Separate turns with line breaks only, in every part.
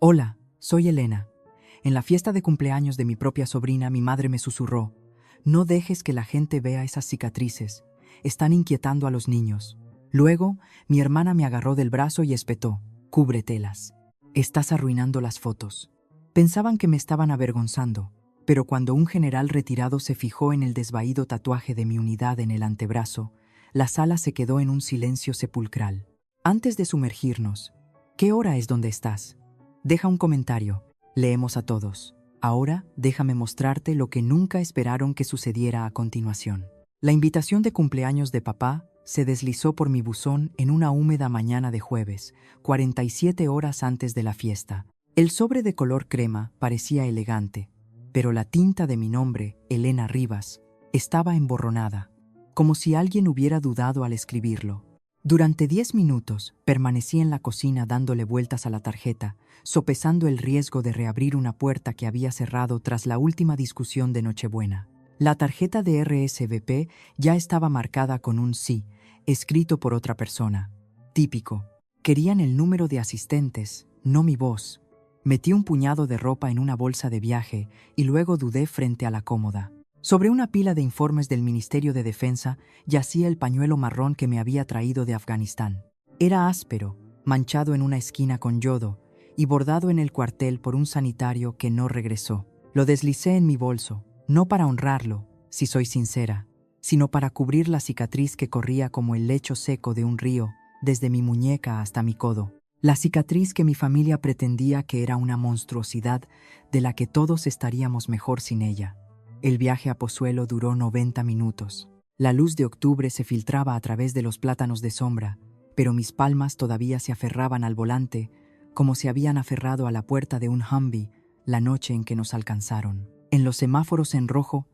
Hola, soy Elena. En la fiesta de cumpleaños de mi propia sobrina, mi madre me susurró: no dejes que la gente vea esas cicatrices. Están inquietando a los niños. Luego, mi hermana me agarró del brazo y espetó: cúbretelas. Estás arruinando las fotos. Pensaban que me estaban avergonzando, pero cuando un general retirado se fijó en el desvaído tatuaje de mi unidad en el antebrazo, la sala se quedó en un silencio sepulcral. Antes de sumergirnos: ¿qué hora es donde estás? Deja un comentario. Leemos a todos. Ahora, déjame mostrarte lo que nunca esperaron que sucediera a continuación. La invitación de cumpleaños de papá se deslizó por mi buzón en una húmeda mañana de jueves, 47 horas antes de la fiesta. El sobre de color crema parecía elegante, pero la tinta de mi nombre, Elena Rivas, estaba emborronada, como si alguien hubiera dudado al escribirlo. Durante 10 minutos permanecí en la cocina dándole vueltas a la tarjeta, sopesando el riesgo de reabrir una puerta que había cerrado tras la última discusión de Nochebuena. La tarjeta de RSVP ya estaba marcada con un sí, escrito por otra persona. Típico. Querían el número de asistentes, no mi voz. Metí un puñado de ropa en una bolsa de viaje y luego dudé frente a la cómoda. Sobre una pila de informes del Ministerio de Defensa yacía el pañuelo marrón que me había traído de Afganistán. Era áspero, manchado en una esquina con yodo y bordado en el cuartel por un sanitario que no regresó. Lo deslicé en mi bolso, no para honrarlo, si soy sincera, sino para cubrir la cicatriz que corría como el lecho seco de un río, desde mi muñeca hasta mi codo. La cicatriz que mi familia pretendía que era una monstruosidad de la que todos estaríamos mejor sin ella. El viaje a Pozuelo duró 90 minutos. La luz de octubre se filtraba a través de los plátanos de sombra, pero mis palmas todavía se aferraban al volante, como se habían aferrado a la puerta de un Humvee la noche en que nos alcanzaron. En los semáforos en rojo,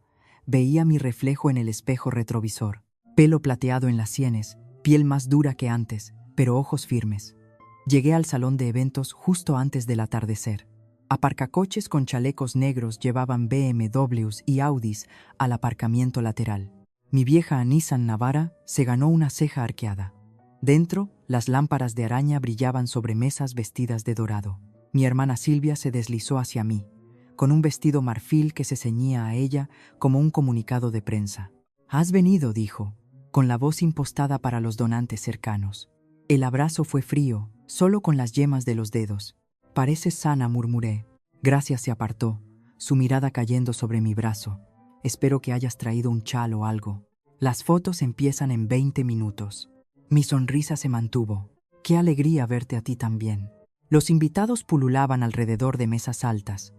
veía mi reflejo en el espejo retrovisor. Pelo plateado en las sienes, piel más dura que antes, pero ojos firmes. Llegué al salón de eventos justo antes del atardecer. Aparcacoches con chalecos negros llevaban BMWs y Audis al aparcamiento lateral. Mi vieja Nissan Navara se ganó una ceja arqueada. Dentro, las lámparas de araña brillaban sobre mesas vestidas de dorado. Mi hermana Silvia se deslizó hacia mí, con un vestido marfil que se ceñía a ella como un comunicado de prensa. «Has venido», dijo, con la voz impostada para los donantes cercanos. El abrazo fue frío, solo con las yemas de los dedos. «Pareces sana», murmuré. Gracias, se apartó, su mirada cayendo sobre mi brazo. «Espero que hayas traído un chal o algo. Las fotos empiezan en 20 minutos». Mi sonrisa se mantuvo. «Qué alegría verte a ti también». Los invitados pululaban alrededor de mesas altas.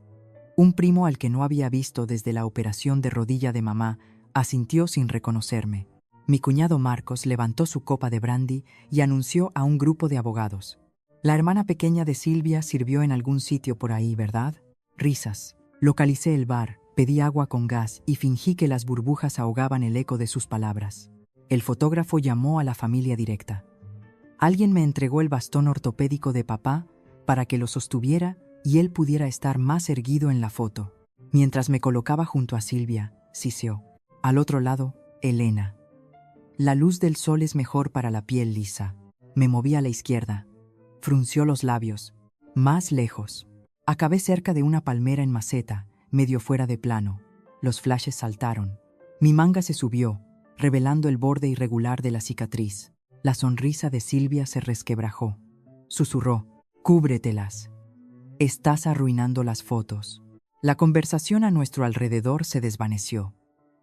Un primo al que no había visto desde la operación de rodilla de mamá asintió sin reconocerme. Mi cuñado Marcos levantó su copa de brandy y anunció a un grupo de abogados: «La hermana pequeña de Silvia sirvió en algún sitio por ahí, ¿verdad?». Risas. Localicé el bar, pedí agua con gas y fingí que las burbujas ahogaban el eco de sus palabras. El fotógrafo llamó a la familia directa. Alguien me entregó el bastón ortopédico de papá para que lo sostuviera y él pudiera estar más erguido en la foto. Mientras me colocaba junto a Silvia, siseó. Al otro lado, Elena. «La luz del sol es mejor para la piel lisa». Me moví a la izquierda. Frunció los labios. Más lejos. Acabé cerca de una palmera en maceta, medio fuera de plano. Los flashes saltaron. Mi manga se subió, revelando el borde irregular de la cicatriz. La sonrisa de Silvia se resquebrajó. Susurró: «Cúbretelas. Estás arruinando las fotos». La conversación a nuestro alrededor se desvaneció.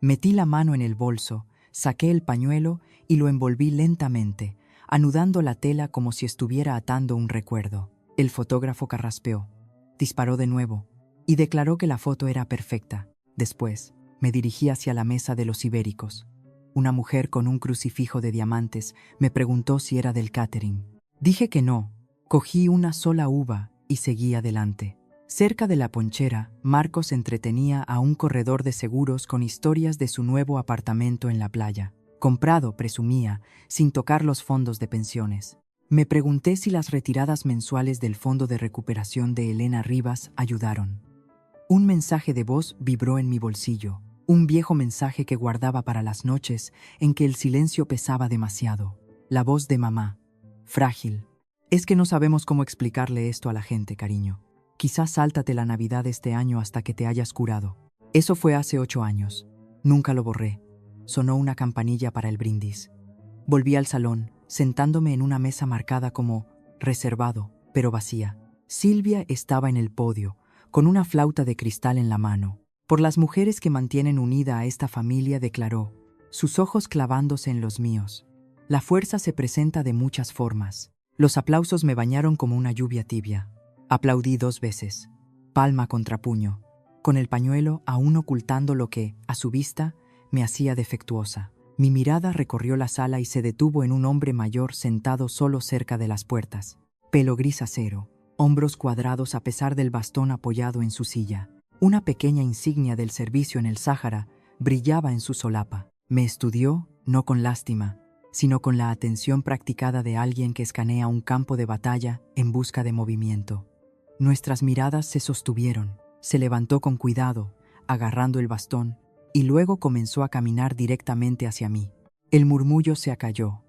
Metí la mano en el bolso, saqué el pañuelo y lo envolví lentamente, anudando la tela como si estuviera atando un recuerdo. El fotógrafo carraspeó, disparó de nuevo y declaró que la foto era perfecta. Después, me dirigí hacia la mesa de los ibéricos. Una mujer con un crucifijo de diamantes me preguntó si era del catering. Dije que no. Cogí una sola uva y seguí adelante. Cerca de la ponchera, Marcos entretenía a un corredor de seguros con historias de su nuevo apartamento en la playa. Comprado, presumía, sin tocar los fondos de pensiones. Me pregunté si las retiradas mensuales del Fondo de Recuperación de Elena Rivas ayudaron. Un mensaje de voz vibró en mi bolsillo, un viejo mensaje que guardaba para las noches en que el silencio pesaba demasiado. La voz de mamá, frágil. «Es que no sabemos cómo explicarle esto a la gente, cariño. Quizás sáltate la Navidad este año hasta que te hayas curado. Eso fue hace 8 años. Nunca lo borré. Sonó una campanilla para el brindis. Volví al salón, sentándome en una mesa marcada como reservado, pero vacía. Silvia estaba en el podio, con una flauta de cristal en la mano. Por las mujeres que mantienen unida a esta familia, declaró, sus ojos clavándose en los míos. La fuerza se presenta de muchas formas. Los aplausos me bañaron como una lluvia tibia. Aplaudí 2 veces, palma contra puño, con el pañuelo aún ocultando lo que, a su vista, me hacía defectuosa. Mi mirada recorrió la sala y se detuvo en un hombre mayor sentado solo cerca de las puertas. Pelo gris acero, hombros cuadrados a pesar del bastón apoyado en su silla. Una pequeña insignia del servicio en el Sáhara brillaba en su solapa. Me estudió, no con lástima, sino con la atención practicada de alguien que escanea un campo de batalla en busca de movimiento. Nuestras miradas se sostuvieron. Se levantó con cuidado, agarrando el bastón, y luego comenzó a caminar directamente hacia mí. El murmullo se acalló,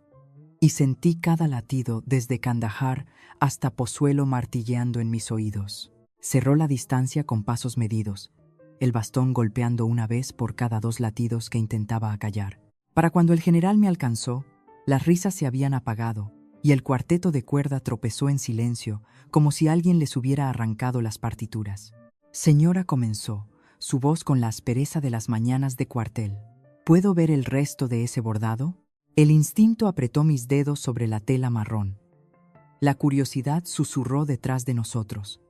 y sentí cada latido desde Kandahar hasta Pozuelo martilleando en mis oídos. Cerró la distancia con pasos medidos, el bastón golpeando una vez por cada 2 latidos que intentaba acallar. Para cuando el general me alcanzó, las risas se habían apagado, y el cuarteto de cuerda tropezó en silencio, como si alguien les hubiera arrancado las partituras. Señora, comenzó, su voz con la aspereza de las mañanas de cuartel. ¿Puedo ver el resto de ese bordado? El instinto apretó mis dedos sobre la tela marrón. La curiosidad susurró detrás de nosotros.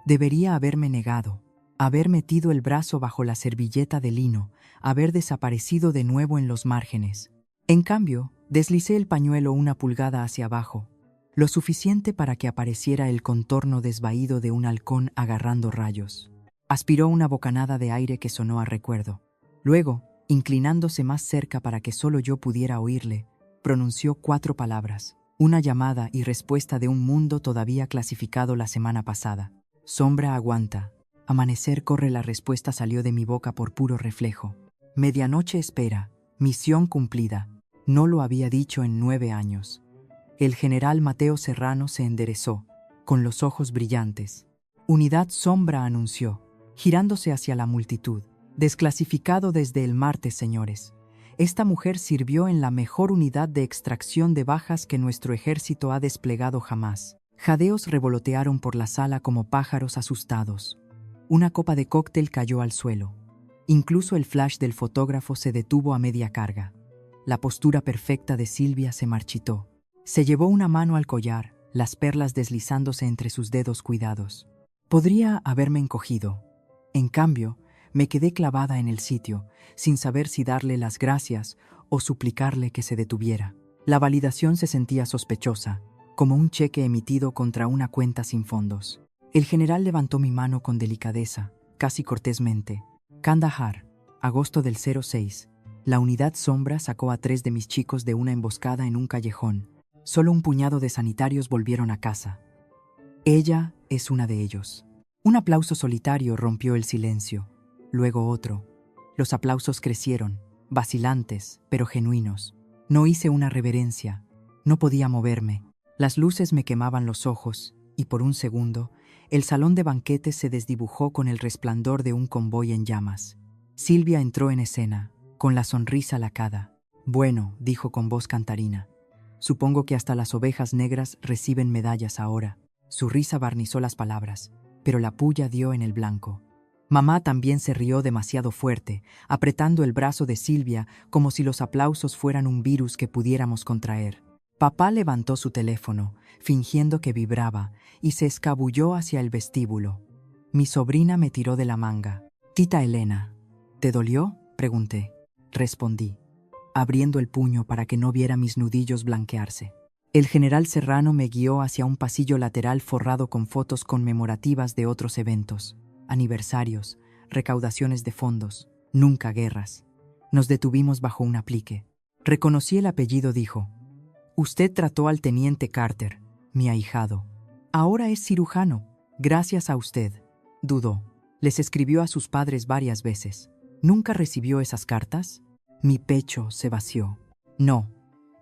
Debería haberme negado, haber metido el brazo bajo la servilleta de lino, haber desaparecido de nuevo en los márgenes. En cambio, deslicé el pañuelo 1 pulgada hacia abajo, lo suficiente para que apareciera el contorno desvaído de un halcón agarrando rayos. Aspiró una bocanada de aire que sonó a recuerdo. Luego, inclinándose más cerca para que solo yo pudiera oírle, pronunció 4 palabras, una llamada y respuesta de un mundo todavía clasificado la semana pasada. Sombra aguanta. Amanecer corre. La respuesta salió de mi boca por puro reflejo. Medianoche espera. Misión cumplida. No lo había dicho en 9 años. El general Mateo Serrano se enderezó, con los ojos brillantes. Unidad Sombra, anunció, girándose hacia la multitud. Desclasificado desde el martes, señores. Esta mujer sirvió en la mejor unidad de extracción de bajas que nuestro ejército ha desplegado jamás. Jadeos revolotearon por la sala como pájaros asustados. Una copa de cóctel cayó al suelo. Incluso el flash del fotógrafo se detuvo a media carga. La postura perfecta de Silvia se marchitó. Se llevó una mano al collar, las perlas deslizándose entre sus dedos cuidados. Podría haberme encogido. En cambio, me quedé clavada en el sitio, sin saber si darle las gracias o suplicarle que se detuviera. La validación se sentía sospechosa, como un cheque emitido contra una cuenta sin fondos. El general levantó mi mano con delicadeza, casi cortésmente. Kandahar, agosto del 06. La unidad Sombra sacó a 3 de mis chicos de una emboscada en un callejón. Solo un puñado de sanitarios volvieron a casa. Ella es una de ellos. Un aplauso solitario rompió el silencio, luego otro. Los aplausos crecieron, vacilantes, pero genuinos. No hice una reverencia, no podía moverme. Las luces me quemaban los ojos, y por un segundo, el salón de banquetes se desdibujó con el resplandor de un convoy en llamas. Silvia entró en escena, con la sonrisa lacada. Bueno, dijo con voz cantarina. Supongo que hasta las ovejas negras reciben medallas ahora. Su risa barnizó las palabras, pero la puya dio en el blanco. Mamá también se rió demasiado fuerte, apretando el brazo de Silvia como si los aplausos fueran un virus que pudiéramos contraer. Papá levantó su teléfono, fingiendo que vibraba, y se escabulló hacia el vestíbulo. Mi sobrina me tiró de la manga. «Tita Elena, ¿te dolió?», pregunté. Respondí, abriendo el puño para que no viera mis nudillos blanquearse. El general Serrano me guió hacia un pasillo lateral forrado con fotos conmemorativas de otros eventos, aniversarios, recaudaciones de fondos, nunca guerras. Nos detuvimos bajo un aplique. Reconocí el apellido, dijo. Usted trató al teniente Carter, mi ahijado. Ahora es cirujano, gracias a usted. Dudó. Les escribió a sus padres varias veces. ¿Nunca recibió esas cartas? Mi pecho se vació. No.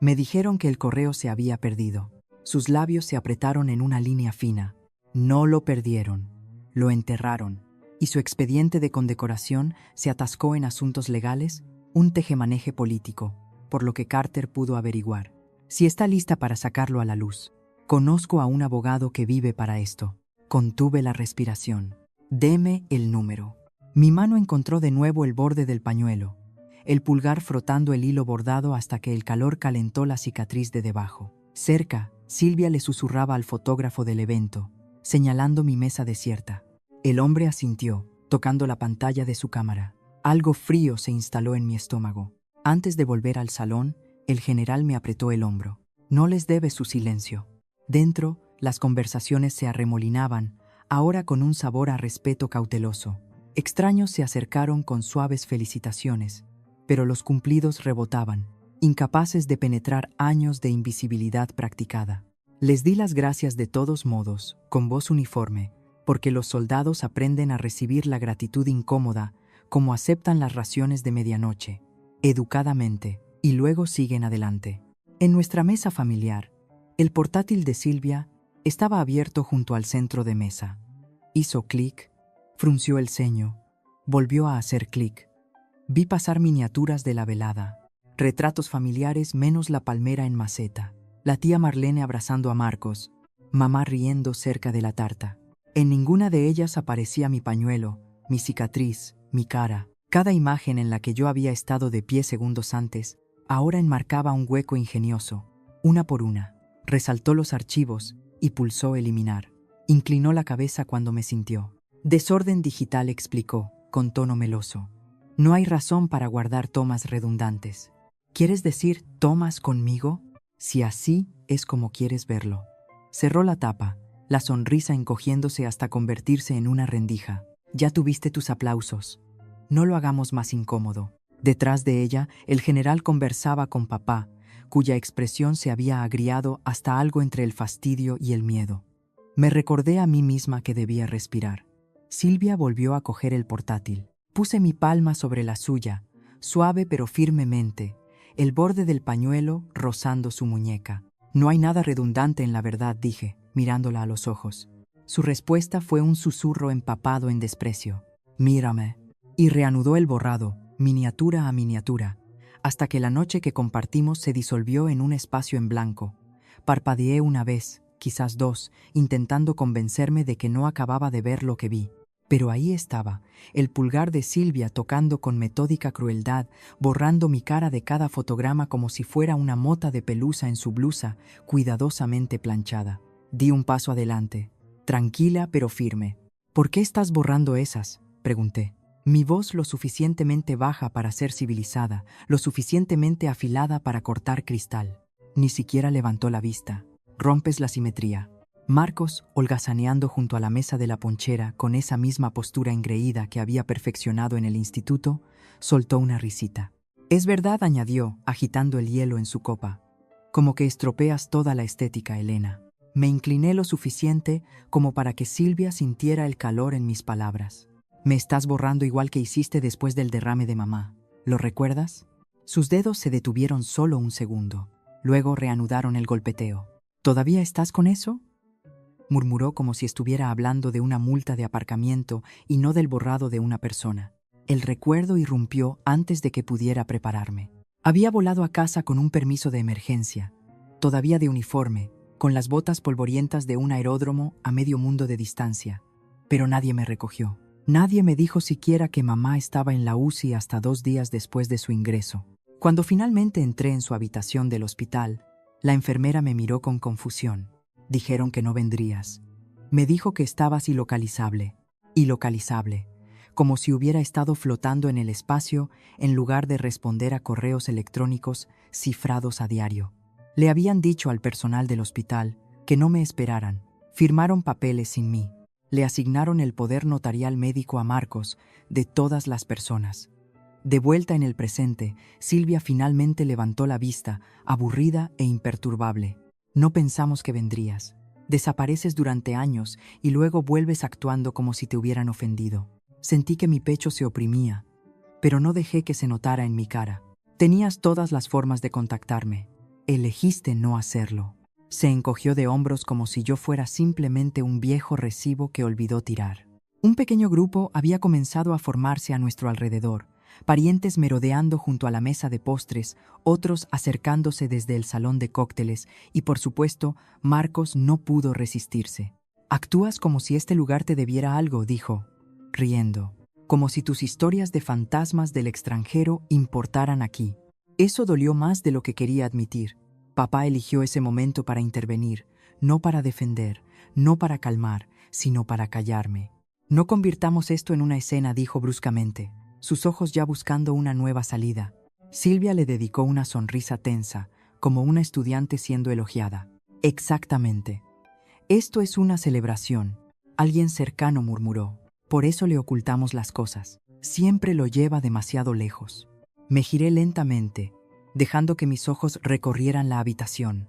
Me dijeron que el correo se había perdido. Sus labios se apretaron en una línea fina. No lo perdieron. Lo enterraron, y su expediente de condecoración se atascó en asuntos legales, un tejemaneje político, por lo que Carter pudo averiguar. Si está lista para sacarlo a la luz. Conozco a un abogado que vive para esto. Contuve la respiración. Deme el número. Mi mano encontró de nuevo el borde del pañuelo, el pulgar frotando el hilo bordado hasta que el calor calentó la cicatriz de debajo. Cerca, Silvia le susurraba al fotógrafo del evento, señalando mi mesa desierta. El hombre asintió, tocando la pantalla de su cámara. Algo frío se instaló en mi estómago. Antes de volver al salón, el general me apretó el hombro. No les debe su silencio. Dentro, las conversaciones se arremolinaban, ahora con un sabor a respeto cauteloso. Extraños se acercaron con suaves felicitaciones, pero los cumplidos rebotaban, incapaces de penetrar años de invisibilidad practicada. Les di las gracias de todos modos, con voz uniforme, porque los soldados aprenden a recibir la gratitud incómoda como aceptan las raciones de medianoche, educadamente, y luego siguen adelante. En nuestra mesa familiar, el portátil de Silvia estaba abierto junto al centro de mesa. Hizo clic, frunció el ceño, volvió a hacer clic. Vi pasar miniaturas de la velada, retratos familiares menos la palmera en maceta, la tía Marlene abrazando a Marcos, mamá riendo cerca de la tarta. En ninguna de ellas aparecía mi pañuelo, mi cicatriz, mi cara. Cada imagen en la que yo había estado de pie segundos antes, ahora enmarcaba un hueco ingenioso. Una por una, resaltó los archivos y pulsó eliminar. Inclinó la cabeza cuando me sintió. Desorden digital, explicó, con tono meloso. No hay razón para guardar tomas redundantes. ¿Quieres decir tomas conmigo? Si así es como quieres verlo. Cerró la tapa, la sonrisa encogiéndose hasta convertirse en una rendija. Ya tuviste tus aplausos. No lo hagamos más incómodo. Detrás de ella, el general conversaba con papá, cuya expresión se había agriado hasta algo entre el fastidio y el miedo. Me recordé a mí misma que debía respirar. Silvia volvió a coger el portátil. Puse mi palma sobre la suya, suave pero firmemente, el borde del pañuelo rozando su muñeca. No hay nada redundante en la verdad, dije, mirándola a los ojos. Su respuesta fue un susurro empapado en desprecio. Mírame. Y reanudó el borrado, miniatura a miniatura, hasta que la noche que compartimos se disolvió en un espacio en blanco. Parpadeé una vez, quizás dos, intentando convencerme de que no acababa de ver lo que vi. Pero ahí estaba, el pulgar de Silvia tocando con metódica crueldad, borrando mi cara de cada fotograma como si fuera una mota de pelusa en su blusa, cuidadosamente planchada. Di un paso adelante, tranquila pero firme. ¿Por qué estás borrando esas?, pregunté. Mi voz lo suficientemente baja para ser civilizada, lo suficientemente afilada para cortar cristal. Ni siquiera levantó la vista. Rompes la simetría. Marcos, holgazaneando junto a la mesa de la ponchera con esa misma postura engreída que había perfeccionado en el instituto, soltó una risita. Es verdad, añadió, agitando el hielo en su copa. Como que estropeas toda la estética, Elena. Me incliné lo suficiente como para que Silvia sintiera el calor en mis palabras. Me estás borrando igual que hiciste después del derrame de mamá. ¿Lo recuerdas? Sus dedos se detuvieron solo un segundo. Luego reanudaron el golpeteo. ¿Todavía estás con eso?, murmuró como si estuviera hablando de una multa de aparcamiento y no del borrado de una persona. El recuerdo irrumpió antes de que pudiera prepararme. Había volado a casa con un permiso de emergencia, todavía de uniforme, con las botas polvorientas de un aeródromo a medio mundo de distancia. Pero nadie me recogió. Nadie me dijo siquiera que mamá estaba en la UCI hasta 2 días después de su ingreso. Cuando finalmente entré en su habitación del hospital, la enfermera me miró con confusión. Dijeron que no vendrías. Me dijo que estabas ilocalizable, como si hubiera estado flotando en el espacio en lugar de responder a correos electrónicos cifrados a diario. Le habían dicho al personal del hospital que no me esperaran. Firmaron papeles sin mí. Le asignaron el poder notarial médico a Marcos de todas las personas. De vuelta en el presente, Silvia finalmente levantó la vista, aburrida e imperturbable. No pensamos que vendrías. Desapareces durante años y luego vuelves actuando como si te hubieran ofendido. Sentí que mi pecho se oprimía, pero no dejé que se notara en mi cara. Tenías todas las formas de contactarme. Elegiste no hacerlo. Se encogió de hombros como si yo fuera simplemente un viejo recibo que olvidó tirar. Un pequeño grupo había comenzado a formarse a nuestro alrededor, parientes merodeando junto a la mesa de postres, otros acercándose desde el salón de cócteles y, por supuesto, Marcos no pudo resistirse. «Actúas como si este lugar te debiera algo», dijo, riendo, «como si tus historias de fantasmas del extranjero importaran aquí». Eso dolió más de lo que quería admitir. Papá eligió ese momento para intervenir, no para defender, no para calmar, sino para callarme. «No convirtamos esto en una escena», dijo bruscamente, sus ojos ya buscando una nueva salida. Silvia le dedicó una sonrisa tensa, como una estudiante siendo elogiada. «Exactamente. Esto es una celebración», alguien cercano murmuró. «Por eso le ocultamos las cosas. Siempre lo lleva demasiado lejos». Me giré lentamente, dejando que mis ojos recorrieran la habitación.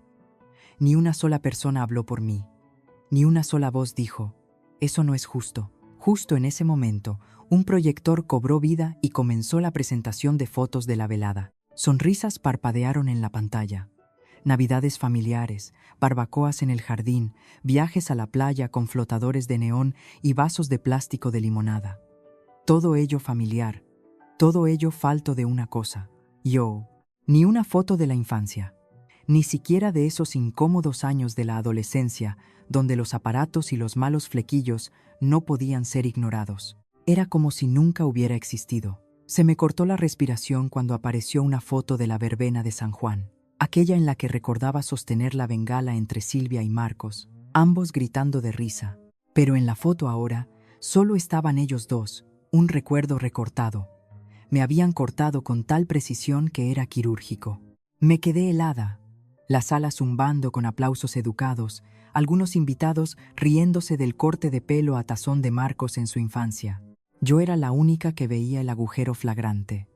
Ni una sola persona habló por mí. Ni una sola voz dijo, «Eso no es justo». Justo en ese momento, un proyector cobró vida y comenzó la presentación de fotos de la velada. Sonrisas parpadearon en la pantalla. Navidades familiares, barbacoas en el jardín, viajes a la playa con flotadores de neón y vasos de plástico de limonada. Todo ello familiar, todo ello falto de una cosa. Yo, ni una foto de la infancia, ni siquiera de esos incómodos años de la adolescencia, donde los aparatos y los malos flequillos no podían ser ignorados. Era como si nunca hubiera existido. Se me cortó la respiración cuando apareció una foto de la verbena de San Juan, aquella en la que recordaba sostener la bengala entre Silvia y Marcos, ambos gritando de risa. Pero en la foto ahora solo estaban ellos dos, un recuerdo recortado. Me habían cortado con tal precisión que era quirúrgico. Me quedé helada, la sala zumbando con aplausos educados, algunos invitados riéndose del corte de pelo a tazón de Marcos en su infancia. Yo era la única que veía el agujero flagrante.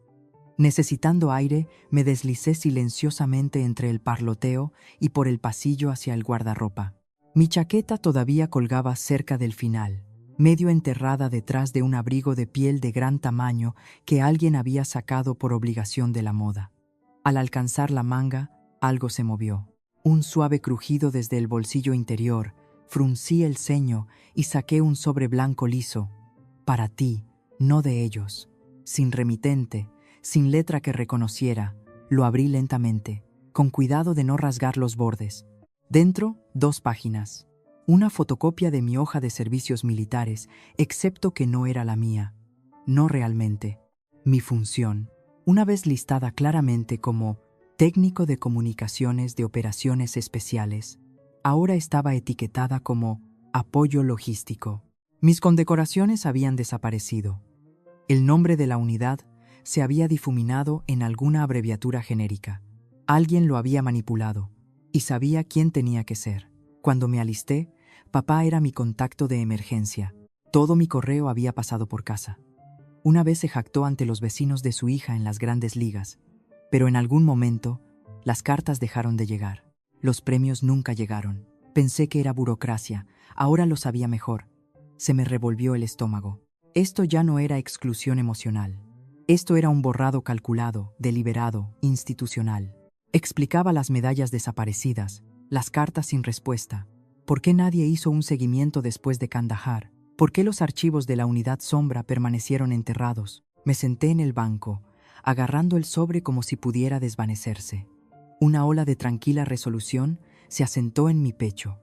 Necesitando aire, me deslicé silenciosamente entre el parloteo y por el pasillo hacia el guardarropa. Mi chaqueta todavía colgaba cerca del final, medio enterrada detrás de un abrigo de piel de gran tamaño que alguien había sacado por obligación de la moda. Al alcanzar la manga, algo se movió. Un suave crujido desde el bolsillo interior, fruncí el ceño y saqué un sobre blanco liso. Para ti, no de ellos. Sin remitente, sin letra que reconociera, lo abrí lentamente, con cuidado de no rasgar los bordes. Dentro, 2 páginas. Una fotocopia de mi hoja de servicios militares, excepto que no era la mía. No realmente. Mi función, una vez listada claramente como técnico de comunicaciones de operaciones especiales, ahora estaba etiquetada como apoyo logístico. Mis condecoraciones habían desaparecido. El nombre de la unidad se había difuminado en alguna abreviatura genérica. Alguien lo había manipulado y sabía quién tenía que ser. Cuando me alisté, papá era mi contacto de emergencia. Todo mi correo había pasado por casa. Una vez se jactó ante los vecinos de su hija en las grandes ligas, pero en algún momento las cartas dejaron de llegar. Los premios nunca llegaron. Pensé que era burocracia, ahora lo sabía mejor. Se me revolvió el estómago. Esto ya no era exclusión emocional. Esto era un borrado calculado, deliberado, institucional. Explicaba las medallas desaparecidas, las cartas sin respuesta. ¿Por qué nadie hizo un seguimiento después de Kandahar? ¿Por qué los archivos de la unidad sombra permanecieron enterrados? Me senté en el banco, agarrando el sobre como si pudiera desvanecerse. Una ola de tranquila resolución se asentó en mi pecho.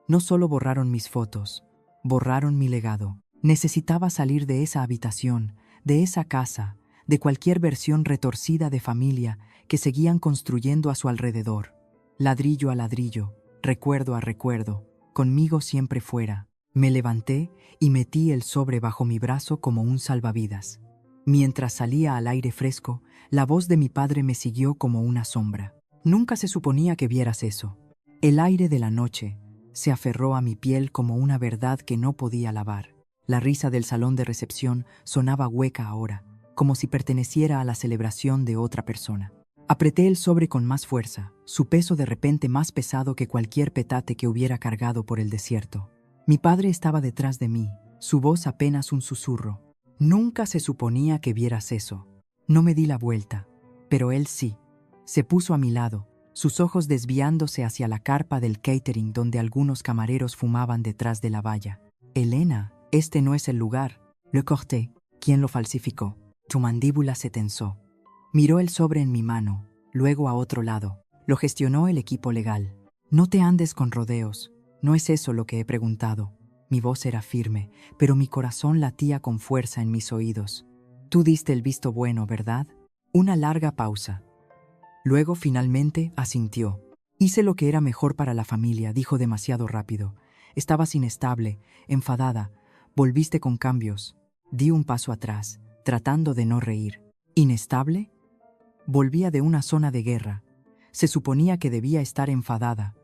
No solo borraron mis fotos, borraron mi legado. Necesitaba salir de esa habitación, de esa casa, de cualquier versión retorcida de familia que seguían construyendo a su alrededor. Ladrillo a ladrillo, recuerdo a recuerdo, conmigo siempre fuera. Me levanté y metí el sobre bajo mi brazo como un salvavidas. Mientras salía al aire fresco, la voz de mi padre me siguió como una sombra. Nunca se suponía que vieras eso. El aire de la noche se aferró a mi piel como una verdad que no podía lavar. La risa del salón de recepción sonaba hueca ahora, como si perteneciera a la celebración de otra persona. Apreté el sobre con más fuerza, su peso de repente más pesado que cualquier petate que hubiera cargado por el desierto. Mi padre estaba detrás de mí, su voz apenas un susurro. Nunca se suponía que vieras eso. No me di la vuelta, pero él sí. Se puso a mi lado, sus ojos desviándose hacia la carpa del catering donde algunos camareros fumaban detrás de la valla. «Elena», Este no es el lugar. Le corté. ¿Quién lo falsificó? Tu mandíbula se tensó. Miró el sobre en mi mano, luego a otro lado. Lo gestionó el equipo legal. No te andes con rodeos. No es eso lo que he preguntado. Mi voz era firme, pero mi corazón latía con fuerza en mis oídos. Tú diste el visto bueno, ¿verdad? Una larga pausa. Luego, finalmente, asintió. Hice lo que era mejor para la familia, dijo demasiado rápido. Estabas inestable, enfadada. Volviste con cambios. Di un paso atrás, tratando de no reír. ¿Inestable? Volvía de una zona de guerra. Se suponía que debía estar enfadada.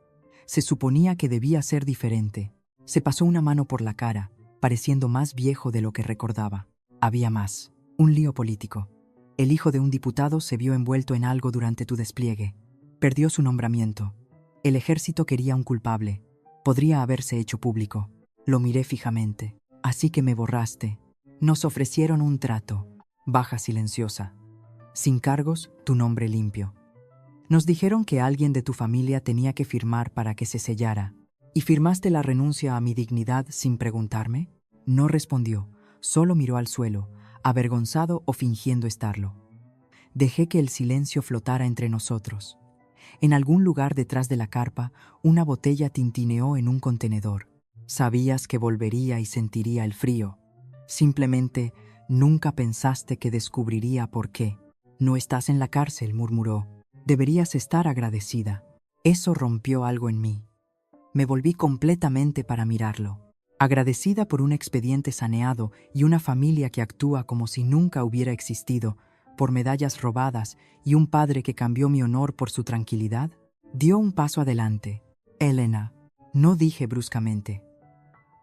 Se suponía que debía ser diferente. Se pasó una mano por la cara, pareciendo más viejo de lo que recordaba. Había más. Un lío político. El hijo de un diputado se vio envuelto en algo durante tu despliegue. Perdió su nombramiento. El ejército quería un culpable. Podría haberse hecho público. Lo miré fijamente. Así que me borraste. Nos ofrecieron un trato. Baja silenciosa. Sin cargos, tu nombre limpio. Nos dijeron que alguien de tu familia tenía que firmar para que se sellara. ¿Y firmaste la renuncia a mi dignidad sin preguntarme? No respondió, solo miró al suelo, avergonzado o fingiendo estarlo. Dejé que el silencio flotara entre nosotros. En algún lugar detrás de la carpa, una botella tintineó en un contenedor. Sabías que volvería y sentiría el frío. Simplemente, nunca pensaste que descubriría por qué. No estás en la cárcel, murmuró. Deberías estar agradecida. Eso rompió algo en mí. Me volví completamente para mirarlo. Agradecida por un expediente saneado y una familia que actúa como si nunca hubiera existido, por medallas robadas y un padre que cambió mi honor por su tranquilidad. Dio un paso adelante. Elena, no dije bruscamente.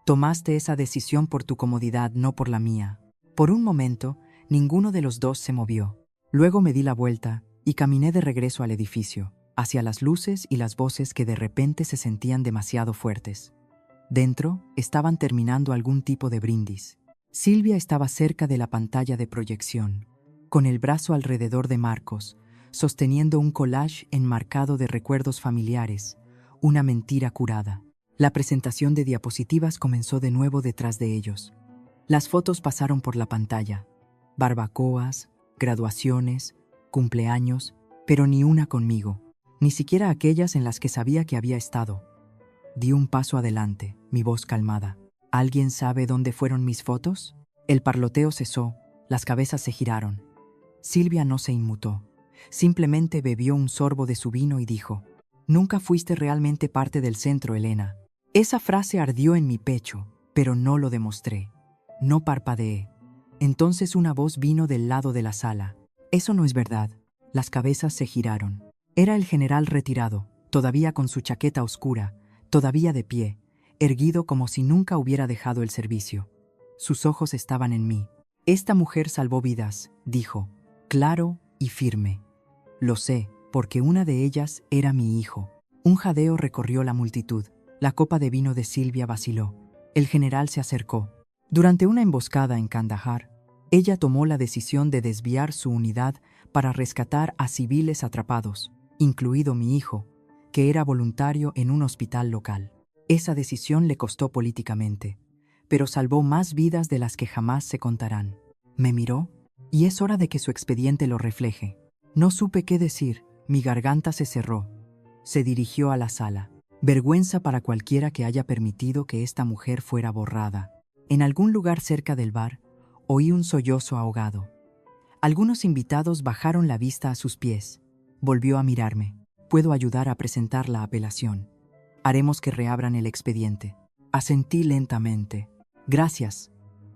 Tomaste esa decisión por tu comodidad, no por la mía. Por un momento, ninguno de los dos se movió. Luego me di la vuelta y caminé de regreso al edificio, hacia las luces y las voces que de repente se sentían demasiado fuertes. Dentro estaban terminando algún tipo de brindis. Silvia estaba cerca de la pantalla de proyección, con el brazo alrededor de Marcos, sosteniendo un collage enmarcado de recuerdos familiares, una mentira curada. La presentación de diapositivas comenzó de nuevo detrás de ellos. Las fotos pasaron por la pantalla. Barbacoas, graduaciones, cumpleaños, pero ni una conmigo, ni siquiera aquellas en las que sabía que había estado. Di un paso adelante, mi voz calmada. ¿Alguien sabe dónde fueron mis fotos? El parloteo cesó, las cabezas se giraron. Silvia no se inmutó. Simplemente bebió un sorbo de su vino y dijo: «Nunca fuiste realmente parte del centro, Elena». Esa frase ardió en mi pecho, pero no lo demostré. No parpadeé. Entonces una voz vino del lado de la sala. «Eso no es verdad». Las cabezas se giraron. Era el general retirado, todavía con su chaqueta oscura, todavía de pie, erguido como si nunca hubiera dejado el servicio. Sus ojos estaban en mí. «Esta mujer salvó vidas», dijo, claro y firme. Lo sé, porque una de ellas era mi hijo. Un jadeo recorrió la multitud. La copa de vino de Silvia vaciló. El general se acercó. Durante una emboscada en Kandahar, ella tomó la decisión de desviar su unidad para rescatar a civiles atrapados, incluido mi hijo, que era voluntario en un hospital local. Esa decisión le costó políticamente, pero salvó más vidas de las que jamás se contarán. Me miró, y es hora de que su expediente lo refleje. No supe qué decir, mi garganta se cerró. Se dirigió a la sala. Vergüenza para cualquiera que haya permitido que esta mujer fuera borrada. En algún lugar cerca del bar, oí un sollozo ahogado. Algunos invitados bajaron la vista a sus pies. Volvió a mirarme. «Puedo ayudar a presentar la apelación. Haremos que reabran el expediente». Asentí lentamente. «Gracias,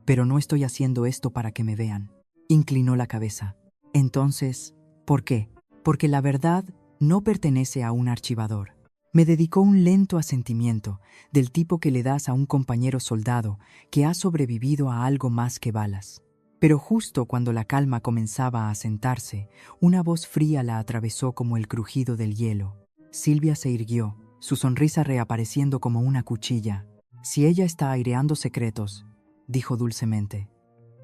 pero no estoy haciendo esto para que me vean». Inclinó la cabeza. «Entonces, ¿por qué?» «Porque la verdad no pertenece a un archivador». Me dedicó un lento asentimiento, del tipo que le das a un compañero soldado que ha sobrevivido a algo más que balas. Pero justo cuando la calma comenzaba a asentarse, una voz fría la atravesó como el crujido del hielo. Silvia se irguió, su sonrisa reapareciendo como una cuchilla. «Si ella está aireando secretos», dijo dulcemente,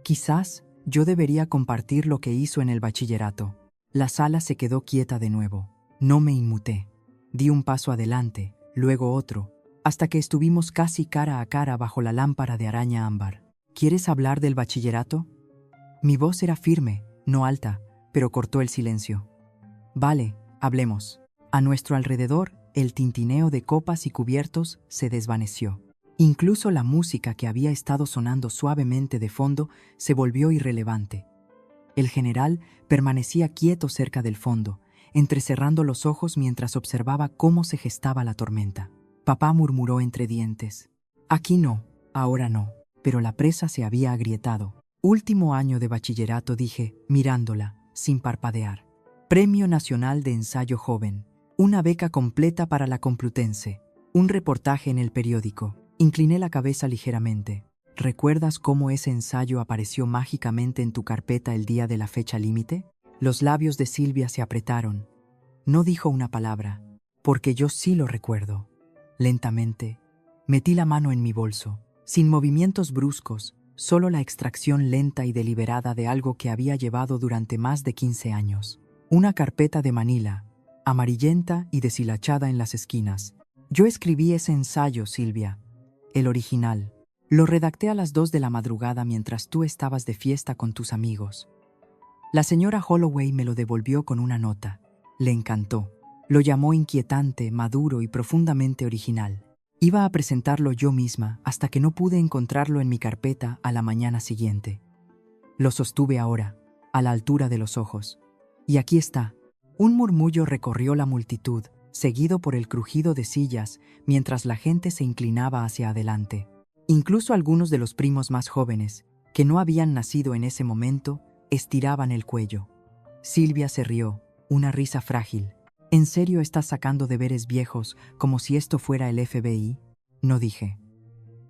«quizás yo debería compartir lo que hizo en el bachillerato». La sala se quedó quieta de nuevo. No me inmuté. Di un paso adelante, luego otro, hasta que estuvimos casi cara a cara bajo la lámpara de araña ámbar. ¿Quieres hablar del bachillerato? Mi voz era firme, no alta, pero cortó el silencio. Vale, hablemos. A nuestro alrededor, el tintineo de copas y cubiertos se desvaneció. Incluso la música que había estado sonando suavemente de fondo se volvió irrelevante. El general permanecía quieto cerca del fondo, entrecerrando los ojos mientras observaba cómo se gestaba la tormenta. Papá murmuró entre dientes. Aquí no, ahora no. Pero la presa se había agrietado. Último año de bachillerato, dije, mirándola, sin parpadear. Premio Nacional de Ensayo Joven. Una beca completa para la Complutense. Un reportaje en el periódico. Incliné la cabeza ligeramente. ¿Recuerdas cómo ese ensayo apareció mágicamente en tu carpeta el día de la fecha límite? Los labios de Silvia se apretaron. No dijo una palabra, porque yo sí lo recuerdo. Lentamente, metí la mano en mi bolso, sin movimientos bruscos, solo la extracción lenta y deliberada de algo que había llevado durante más de 15 años. Una carpeta de Manila, amarillenta y deshilachada en las esquinas. Yo escribí ese ensayo, Silvia, el original. Lo redacté a las 2 de la madrugada mientras tú estabas de fiesta con tus amigos. La señora Holloway me lo devolvió con una nota. Le encantó. Lo llamó inquietante, maduro y profundamente original. Iba a presentarlo yo misma hasta que no pude encontrarlo en mi carpeta a la mañana siguiente. Lo sostuve ahora, a la altura de los ojos. Y aquí está. Un murmullo recorrió la multitud, seguido por el crujido de sillas mientras la gente se inclinaba hacia adelante. Incluso algunos de los primos más jóvenes, que no habían nacido en ese momento, estiraban el cuello. Silvia se rió, una risa frágil. ¿En serio estás sacando deberes viejos como si esto fuera el FBI? No dije.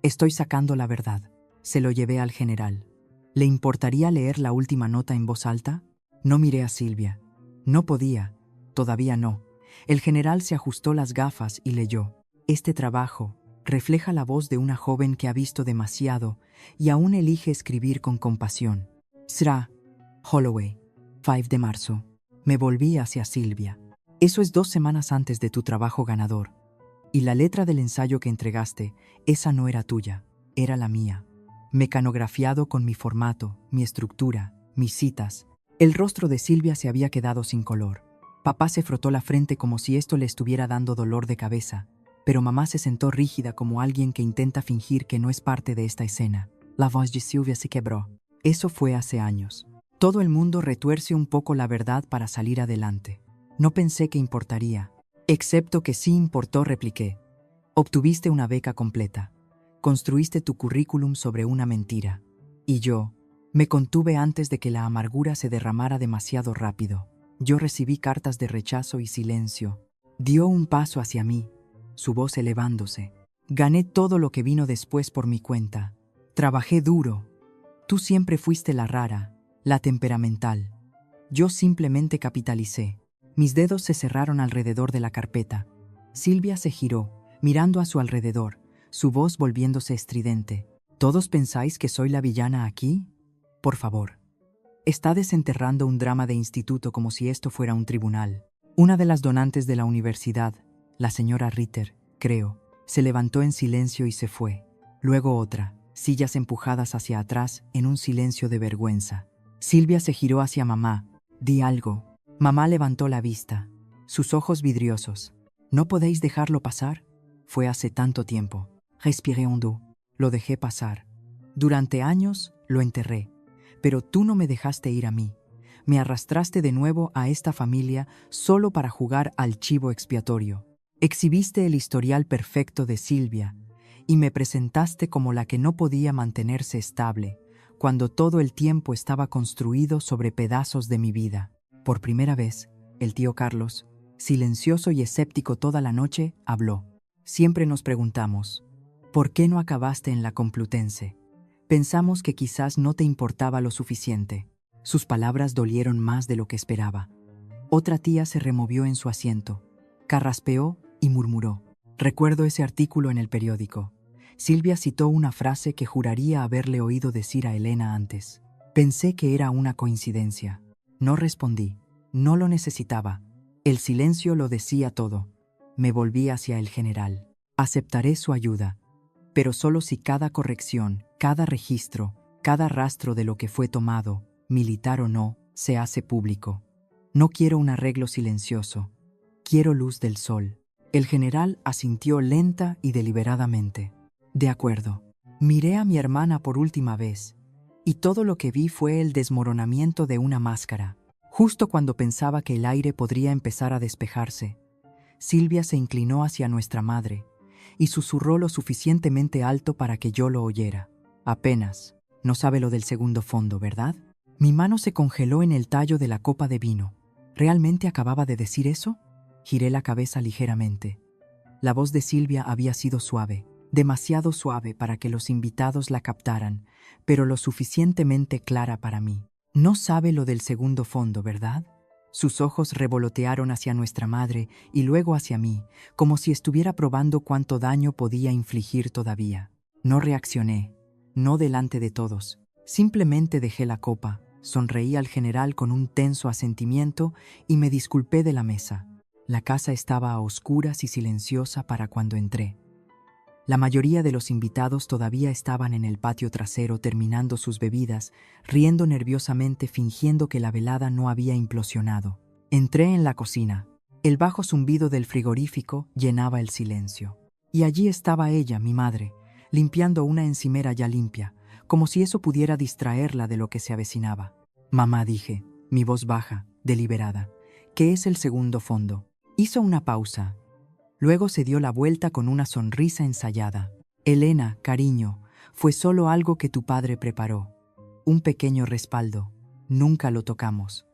Estoy sacando la verdad. Se lo llevé al general. ¿Le importaría leer la última nota en voz alta? No miré a Silvia. No podía. Todavía no. El general se ajustó las gafas y leyó. Este trabajo refleja la voz de una joven que ha visto demasiado y aún elige escribir con compasión. Sra. Holloway, 5 de marzo. Me volví hacia Silvia. Eso es 2 semanas antes de tu trabajo ganador. Y la letra del ensayo que entregaste, esa no era tuya, era la mía. Mecanografiado con mi formato, mi estructura, mis citas. El rostro de Silvia se había quedado sin color. Papá se frotó la frente como si esto le estuviera dando dolor de cabeza, pero mamá se sentó rígida como alguien que intenta fingir que no es parte de esta escena. La voz de Silvia se quebró. Eso fue hace años. Todo el mundo retuerce un poco la verdad para salir adelante. No pensé que importaría. Excepto que sí importó, repliqué. Obtuviste una beca completa. Construiste tu currículum sobre una mentira. Y yo me contuve antes de que la amargura se derramara demasiado rápido. Yo recibí cartas de rechazo y silencio. Dio un paso hacia mí, su voz elevándose. Gané todo lo que vino después por mi cuenta. Trabajé duro. Tú siempre fuiste la rara, la temperamental. Yo simplemente capitalicé. Mis dedos se cerraron alrededor de la carpeta. Silvia se giró, mirando a su alrededor, su voz volviéndose estridente. ¿Todos pensáis que soy la villana aquí? Por favor. Está desenterrando un drama de instituto como si esto fuera un tribunal. Una de las donantes de la universidad, la señora Ritter, creo, se levantó en silencio y se fue. Luego otra, sillas empujadas hacia atrás en un silencio de vergüenza. Silvia se giró hacia mamá. Di algo. Mamá levantó la vista, sus ojos vidriosos. ¿No podéis dejarlo pasar? Fue hace tanto tiempo. Respiré hondo. Lo dejé pasar. Durante años lo enterré. Pero tú no me dejaste ir a mí. Me arrastraste de nuevo a esta familia solo para jugar al chivo expiatorio. Exhibiste el historial perfecto de Silvia y me presentaste como la que no podía mantenerse estable, cuando todo el tiempo estaba construido sobre pedazos de mi vida. Por primera vez, el tío Carlos, silencioso y escéptico toda la noche, habló. Siempre nos preguntamos, ¿por qué no acabaste en la Complutense? Pensamos que quizás no te importaba lo suficiente. Sus palabras dolieron más de lo que esperaba. Otra tía se removió en su asiento, carraspeó y murmuró. Recuerdo ese artículo en el periódico. Silvia citó una frase que juraría haberle oído decir a Elena antes. Pensé que era una coincidencia. No respondí. No lo necesitaba. El silencio lo decía todo. Me volví hacia el general. Aceptaré su ayuda, pero solo si cada corrección, cada registro, cada rastro de lo que fue tomado, militar o no, se hace público. No quiero un arreglo silencioso. Quiero luz del sol. El general asintió lenta y deliberadamente. De acuerdo. Miré a mi hermana por última vez, y todo lo que vi fue el desmoronamiento de una máscara. Justo cuando pensaba que el aire podría empezar a despejarse, Silvia se inclinó hacia nuestra madre y susurró lo suficientemente alto para que yo lo oyera. Apenas. No sabe lo del segundo fondo, ¿verdad? Mi mano se congeló en el tallo de la copa de vino. ¿Realmente acababa de decir eso? Giré la cabeza ligeramente. La voz de Silvia había sido suave, demasiado suave para que los invitados la captaran, pero lo suficientemente clara para mí. No sabe lo del segundo fondo, ¿verdad? Sus ojos revolotearon hacia nuestra madre y luego hacia mí, como si estuviera probando cuánto daño podía infligir todavía. No reaccioné, no delante de todos. Simplemente dejé la copa, sonreí al general con un tenso asentimiento y me disculpé de la mesa. La casa estaba a oscuras y silenciosa para cuando entré. La mayoría de los invitados todavía estaban en el patio trasero terminando sus bebidas, riendo nerviosamente fingiendo que la velada no había implosionado. Entré en la cocina. El bajo zumbido del frigorífico llenaba el silencio. Y allí estaba ella, mi madre, limpiando una encimera ya limpia, como si eso pudiera distraerla de lo que se avecinaba. Mamá, dije, mi voz baja, deliberada. ¿Qué es el segundo fondo? Hizo una pausa. Luego se dio la vuelta con una sonrisa ensayada. Elena, cariño, fue solo algo que tu padre preparó. Un pequeño respaldo. Nunca lo tocamos.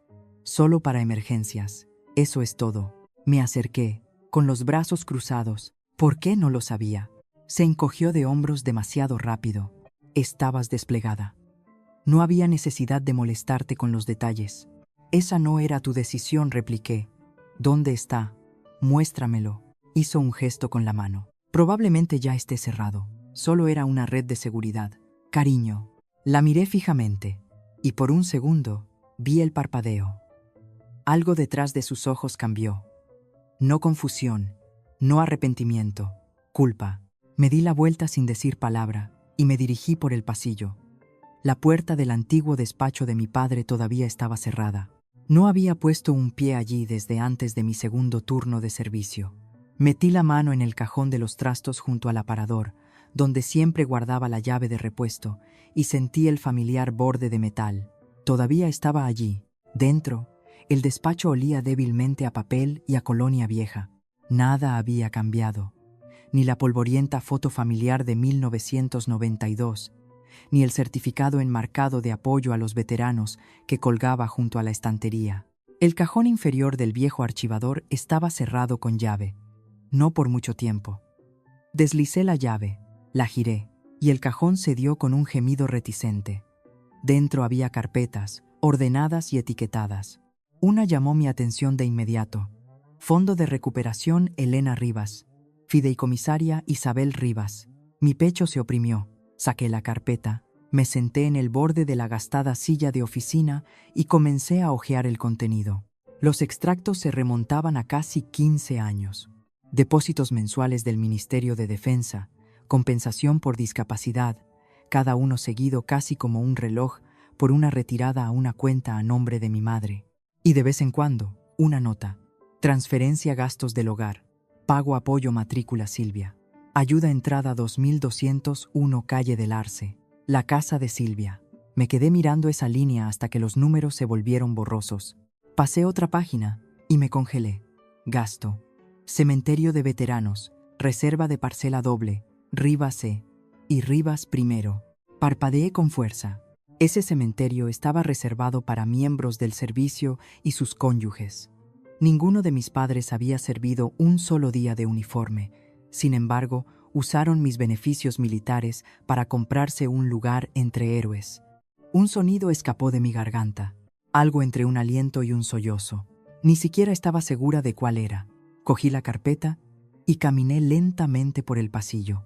Solo para emergencias. Eso es todo. Me acerqué, con los brazos cruzados. ¿Por qué no lo sabía? Se encogió de hombros demasiado rápido. Estabas desplegada. No había necesidad de molestarte con los detalles. Esa no era tu decisión, repliqué. ¿Dónde está? Muéstramelo. Hizo un gesto con la mano. Probablemente ya esté cerrado. Solo era una red de seguridad. Cariño. La miré fijamente, y por un segundo vi el parpadeo. Algo detrás de sus ojos cambió. No confusión, no arrepentimiento, culpa. Me di la vuelta sin decir palabra y me dirigí por el pasillo. La puerta del antiguo despacho de mi padre todavía estaba cerrada. No había puesto un pie allí desde antes de mi segundo turno de servicio. Metí la mano en el cajón de los trastos junto al aparador, donde siempre guardaba la llave de repuesto, y sentí el familiar borde de metal. Todavía estaba allí. Dentro, el despacho olía débilmente a papel y a colonia vieja. Nada había cambiado. Ni la polvorienta foto familiar de 1992, ni el certificado enmarcado de apoyo a los veteranos que colgaba junto a la estantería. El cajón inferior del viejo archivador estaba cerrado con llave. No por mucho tiempo. Deslicé la llave, la giré, y el cajón cedió con un gemido reticente. Dentro había carpetas, ordenadas y etiquetadas. Una llamó mi atención de inmediato. Fondo de Recuperación Elena Rivas. Fideicomisaria Isabel Rivas. Mi pecho se oprimió. Saqué la carpeta, me senté en el borde de la gastada silla de oficina y comencé a hojear el contenido. Los extractos se remontaban a casi 15 años. Depósitos mensuales del Ministerio de Defensa, compensación por discapacidad, cada uno seguido casi como un reloj por una retirada a una cuenta a nombre de mi madre. Y de vez en cuando, una nota. Transferencia gastos del hogar. Pago apoyo matrícula Silvia. Ayuda entrada 2201 calle del Arce. La casa de Silvia. Me quedé mirando esa línea hasta que los números se volvieron borrosos. Pasé otra página y me congelé. Gasto. Cementerio de veteranos. Reserva de parcela doble. Rivas C. Y Rivas primero. Parpadeé con fuerza. Ese cementerio estaba reservado para miembros del servicio y sus cónyuges. Ninguno de mis padres había servido un solo día de uniforme. Sin embargo, usaron mis beneficios militares para comprarse un lugar entre héroes. Un sonido escapó de mi garganta, algo entre un aliento y un sollozo. Ni siquiera estaba segura de cuál era. Cogí la carpeta y caminé lentamente por el pasillo.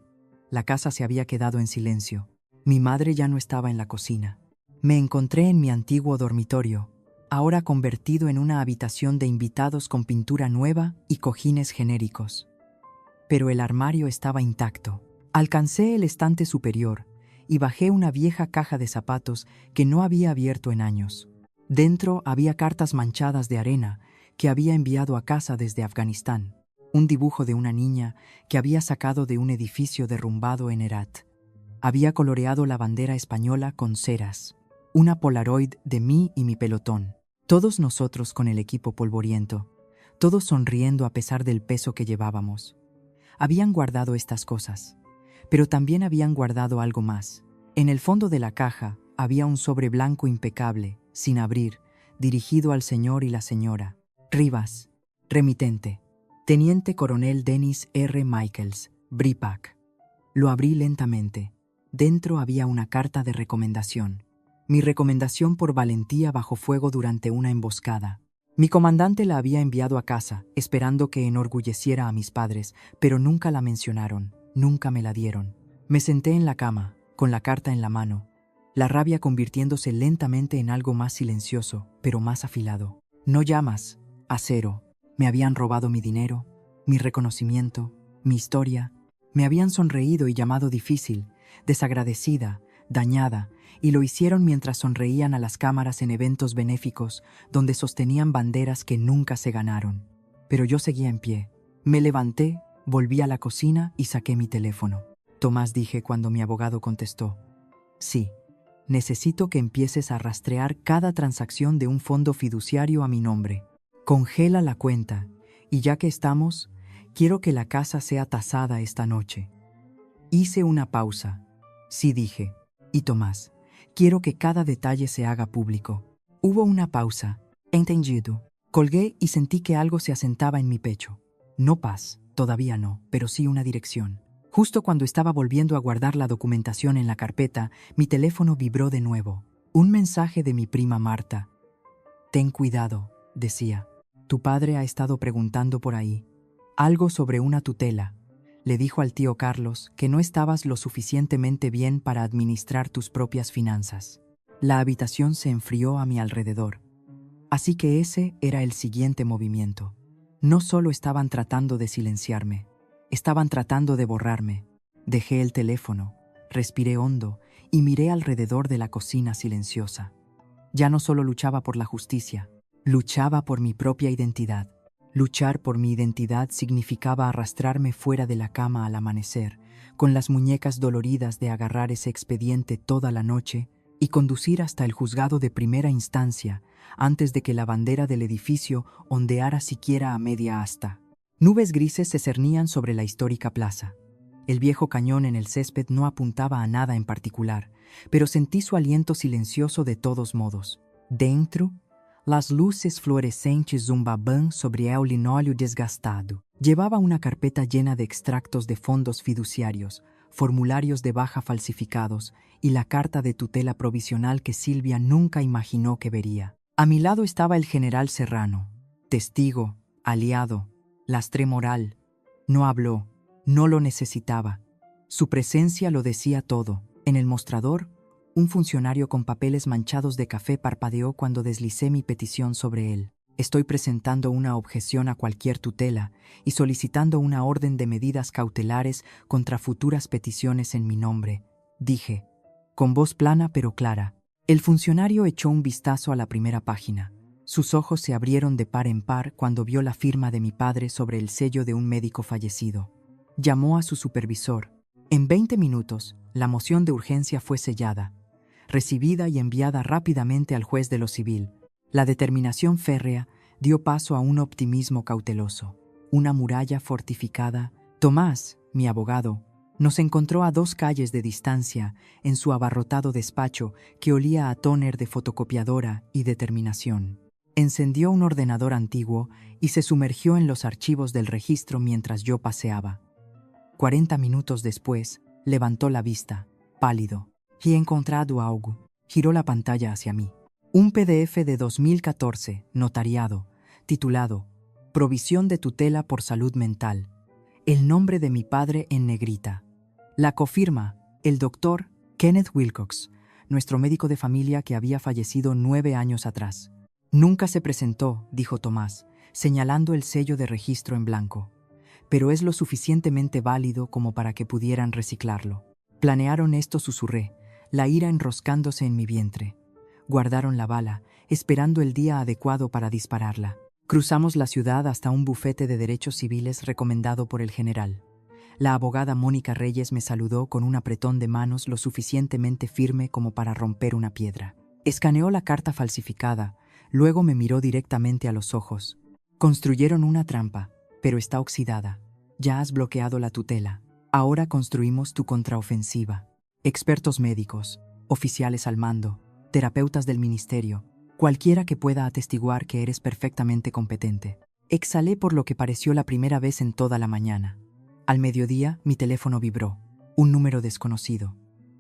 La casa se había quedado en silencio. Mi madre ya no estaba en la cocina. Me encontré en mi antiguo dormitorio, ahora convertido en una habitación de invitados con pintura nueva y cojines genéricos. pero el armario estaba intacto. Alcancé el estante superior y bajé una vieja caja de zapatos que no había abierto en años. Dentro había cartas manchadas de arena que había enviado a casa desde Afganistán, un dibujo de una niña que había sacado de un edificio derrumbado en Herat. Había coloreado la bandera española con ceras, una polaroid de mí y mi pelotón, todos nosotros con el equipo polvoriento, todos sonriendo a pesar del peso que llevábamos. Habían guardado estas cosas, pero también habían guardado algo más. En el fondo de la caja había un sobre blanco impecable, sin abrir, dirigido al señor y la señora. Rivas, remitente. Teniente Coronel Dennis R. Michaels, BRIPAC. Lo abrí lentamente. Dentro había una carta de recomendación. Mi recomendación por valentía bajo fuego durante una emboscada. Mi comandante la había enviado a casa, esperando que enorgulleciera a mis padres, pero nunca la mencionaron, nunca me la dieron. Me senté en la cama, con la carta en la mano, la rabia convirtiéndose lentamente en algo más silencioso, pero más afilado. No llamas, acero. Me habían robado mi dinero, mi reconocimiento, mi historia. Me habían sonreído y llamado difícil, desagradecida, dañada, y lo hicieron mientras sonreían a las cámaras en eventos benéficos donde sostenían banderas que nunca se ganaron. Pero yo seguía en pie. Me levanté, volví a la cocina y saqué mi teléfono. Tomás, dije cuando mi abogado contestó. Sí, necesito que empieces a rastrear cada transacción de un fondo fiduciario a mi nombre. Congela la cuenta, y ya que estamos, quiero que la casa sea tasada esta noche. Hice una pausa. Sí, dije. Y Tomás, quiero que cada detalle se haga público. Hubo una pausa. Entendido. Colgué y sentí que algo se asentaba en mi pecho. No paz, todavía no, pero sí una dirección. Justo cuando estaba volviendo a guardar la documentación en la carpeta, mi teléfono vibró de nuevo. Un mensaje de mi prima Marta. Ten cuidado, decía. Tu padre ha estado preguntando por ahí. Algo sobre una tutela. Le dijo al tío Carlos que no estabas lo suficientemente bien para administrar tus propias finanzas. La habitación se enfrió a mi alrededor. Así que ese era el siguiente movimiento. No solo estaban tratando de silenciarme, estaban tratando de borrarme. Dejé el teléfono, respiré hondo y miré alrededor de la cocina silenciosa. Ya no solo luchaba por la justicia, luchaba por mi propia identidad. Luchar por mi identidad significaba arrastrarme fuera de la cama al amanecer, con las muñecas doloridas de agarrar ese expediente toda la noche y conducir hasta el juzgado de primera instancia antes de que la bandera del edificio ondeara siquiera a media asta. Nubes grises se cernían sobre la histórica plaza. El viejo cañón en el césped no apuntaba a nada en particular, pero sentí su aliento silencioso de todos modos. Dentro, las luces fluorescentes zumbaban sobre el linóleo desgastado. Llevaba una carpeta llena de extractos de fondos fiduciarios, formularios de baja falsificados y la carta de tutela provisional que Silvia nunca imaginó que vería. A mi lado estaba el general Serrano, testigo, aliado, lastre moral. No habló, no lo necesitaba. Su presencia lo decía todo. En el mostrador, un funcionario con papeles manchados de café parpadeó cuando deslicé mi petición sobre él. Estoy presentando una objeción a cualquier tutela y solicitando una orden de medidas cautelares contra futuras peticiones en mi nombre, dije, con voz plana pero clara. El funcionario echó un vistazo a la primera página. Sus ojos se abrieron de par en par cuando vio la firma de mi padre sobre el sello de un médico fallecido. Llamó a su supervisor. En 20 minutos, la moción de urgencia fue sellada, recibida y enviada rápidamente al juez de lo civil. La determinación férrea dio paso a un optimismo cauteloso. Una muralla fortificada. Tomás, mi abogado, nos encontró a 2 calles de distancia en su abarrotado despacho que olía a tóner de fotocopiadora y determinación. Encendió un ordenador antiguo y se sumergió en los archivos del registro mientras yo paseaba. 40 minutos después, levantó la vista, pálido. He encontrado algo. Giró la pantalla hacia mí. Un PDF de 2014, notariado, titulado Provisión de tutela por salud mental. El nombre de mi padre en negrita. La cofirma, el doctor Kenneth Wilcox, nuestro médico de familia que había fallecido 9 años atrás. Nunca se presentó, dijo Tomás, señalando el sello de registro en blanco. pero es lo suficientemente válido como para que pudieran reciclarlo. Planearon esto, susurré, la ira enroscándose en mi vientre. Guardaron la bala, esperando el día adecuado para dispararla. Cruzamos la ciudad hasta un bufete de derechos civiles recomendado por el general. La abogada Mónica Reyes me saludó con un apretón de manos lo suficientemente firme como para romper una piedra. Escaneó la carta falsificada, luego me miró directamente a los ojos. Construyeron una trampa, pero está oxidada. Ya has bloqueado la tutela. Ahora construimos tu contraofensiva. Expertos médicos, oficiales al mando, terapeutas del ministerio, cualquiera que pueda atestiguar que eres perfectamente competente. Exhalé por lo que pareció la primera vez en toda la mañana. Al mediodía, mi teléfono vibró. Un número desconocido.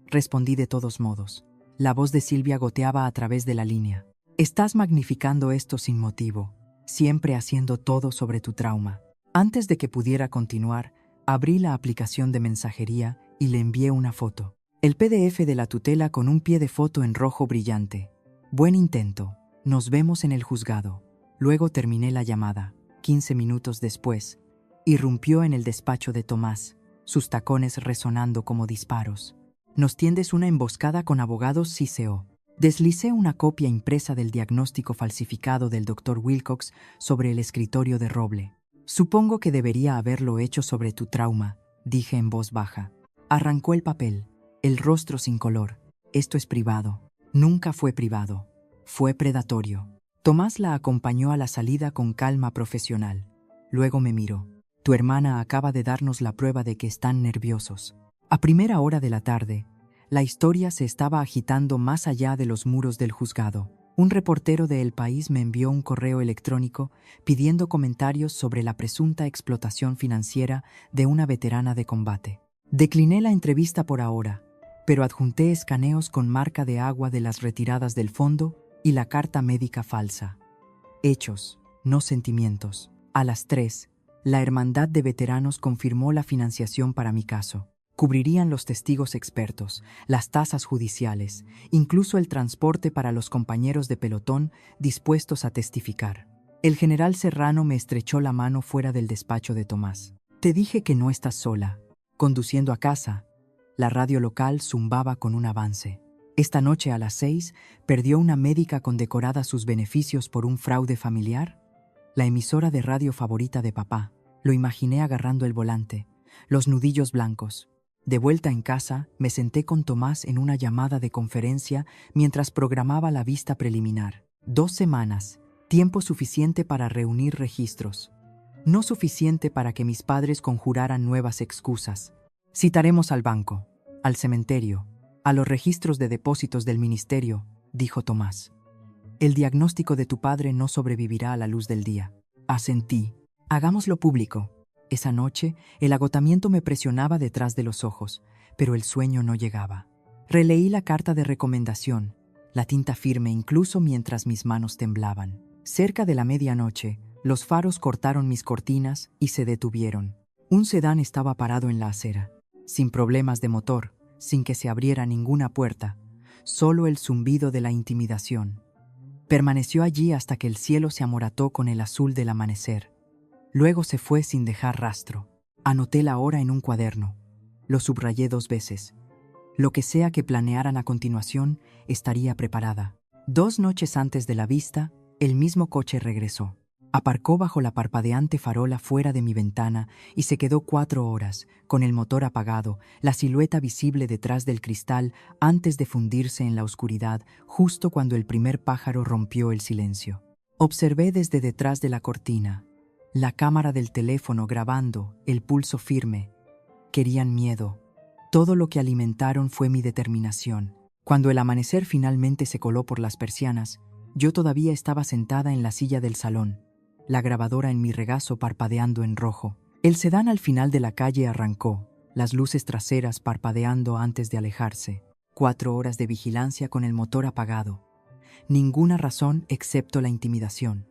Respondí de todos modos. La voz de Silvia goteaba a través de la línea. Estás magnificando esto sin motivo, siempre haciendo todo sobre tu trauma. Antes de que pudiera continuar, abrí la aplicación de mensajería y le envié una foto. El PDF de la tutela con un pie de foto en rojo brillante. Buen intento. Nos vemos en el juzgado. Luego terminé la llamada. 15 minutos después, irrumpió en el despacho de Tomás, sus tacones resonando como disparos. Nos tiendes una emboscada con abogados CICEO. Deslicé una copia impresa del diagnóstico falsificado del Dr. Wilcox sobre el escritorio de roble. Supongo que debería haberlo hecho sobre tu trauma, dije en voz baja. Arrancó el papel, el rostro sin color. Esto es privado. Nunca fue privado. Fue predatorio. Tomás la acompañó a la salida con calma profesional. Luego me miró. Tu hermana acaba de darnos la prueba de que están nerviosos. A primera hora de la tarde, la historia se estaba agitando más allá de los muros del juzgado. Un reportero de El País me envió un correo electrónico pidiendo comentarios sobre la presunta explotación financiera de una veterana de combate. Decliné la entrevista por ahora, pero adjunté escaneos con marca de agua de las retiradas del fondo y la carta médica falsa. Hechos, no sentimientos. A las 3, la Hermandad de Veteranos confirmó la financiación para mi caso. Cubrirían los testigos expertos, las tasas judiciales, incluso el transporte para los compañeros de pelotón dispuestos a testificar. El general Serrano me estrechó la mano fuera del despacho de Tomás. Te dije que no estás sola. Conduciendo a casa, la radio local zumbaba con un avance. Esta noche a las 6, ¿perdió una médica condecorada sus beneficios por un fraude familiar? La emisora de radio favorita de papá. Lo imaginé agarrando el volante, los nudillos blancos. De vuelta en casa, me senté con Tomás en una llamada de conferencia mientras programaba la vista preliminar. 2 semanas, tiempo suficiente para reunir registros. No suficiente para que mis padres conjuraran nuevas excusas. Citaremos al banco, al cementerio, a los registros de depósitos del ministerio, dijo Tomás. El diagnóstico de tu padre no sobrevivirá a la luz del día. Asentí. Hagámoslo público. Esa noche, el agotamiento me presionaba detrás de los ojos, pero el sueño no llegaba. Releí la carta de recomendación, la tinta firme incluso mientras mis manos temblaban. Cerca de la medianoche, los faros cortaron mis cortinas y se detuvieron. Un sedán estaba parado en la acera, sin problemas de motor, sin que se abriera ninguna puerta, solo el zumbido de la intimidación. Permaneció allí hasta que el cielo se amorató con el azul del amanecer. Luego se fue sin dejar rastro. Anoté la hora en un cuaderno. Lo subrayé 2 veces. Lo que sea que planearan a continuación, estaría preparada. 2 noches antes de la vista, el mismo coche regresó. Aparcó bajo la parpadeante farola fuera de mi ventana y se quedó 4 horas, con el motor apagado, la silueta visible detrás del cristal antes de fundirse en la oscuridad, justo cuando el primer pájaro rompió el silencio. Observé desde detrás de la cortina. La cámara del teléfono grabando, el pulso firme. Querían miedo. Todo lo que alimentaron fue mi determinación. Cuando el amanecer finalmente se coló por las persianas, yo todavía estaba sentada en la silla del salón, la grabadora en mi regazo parpadeando en rojo. El sedán al final de la calle arrancó, las luces traseras parpadeando antes de alejarse. 4 horas de vigilancia con el motor apagado. Ninguna razón excepto la intimidación.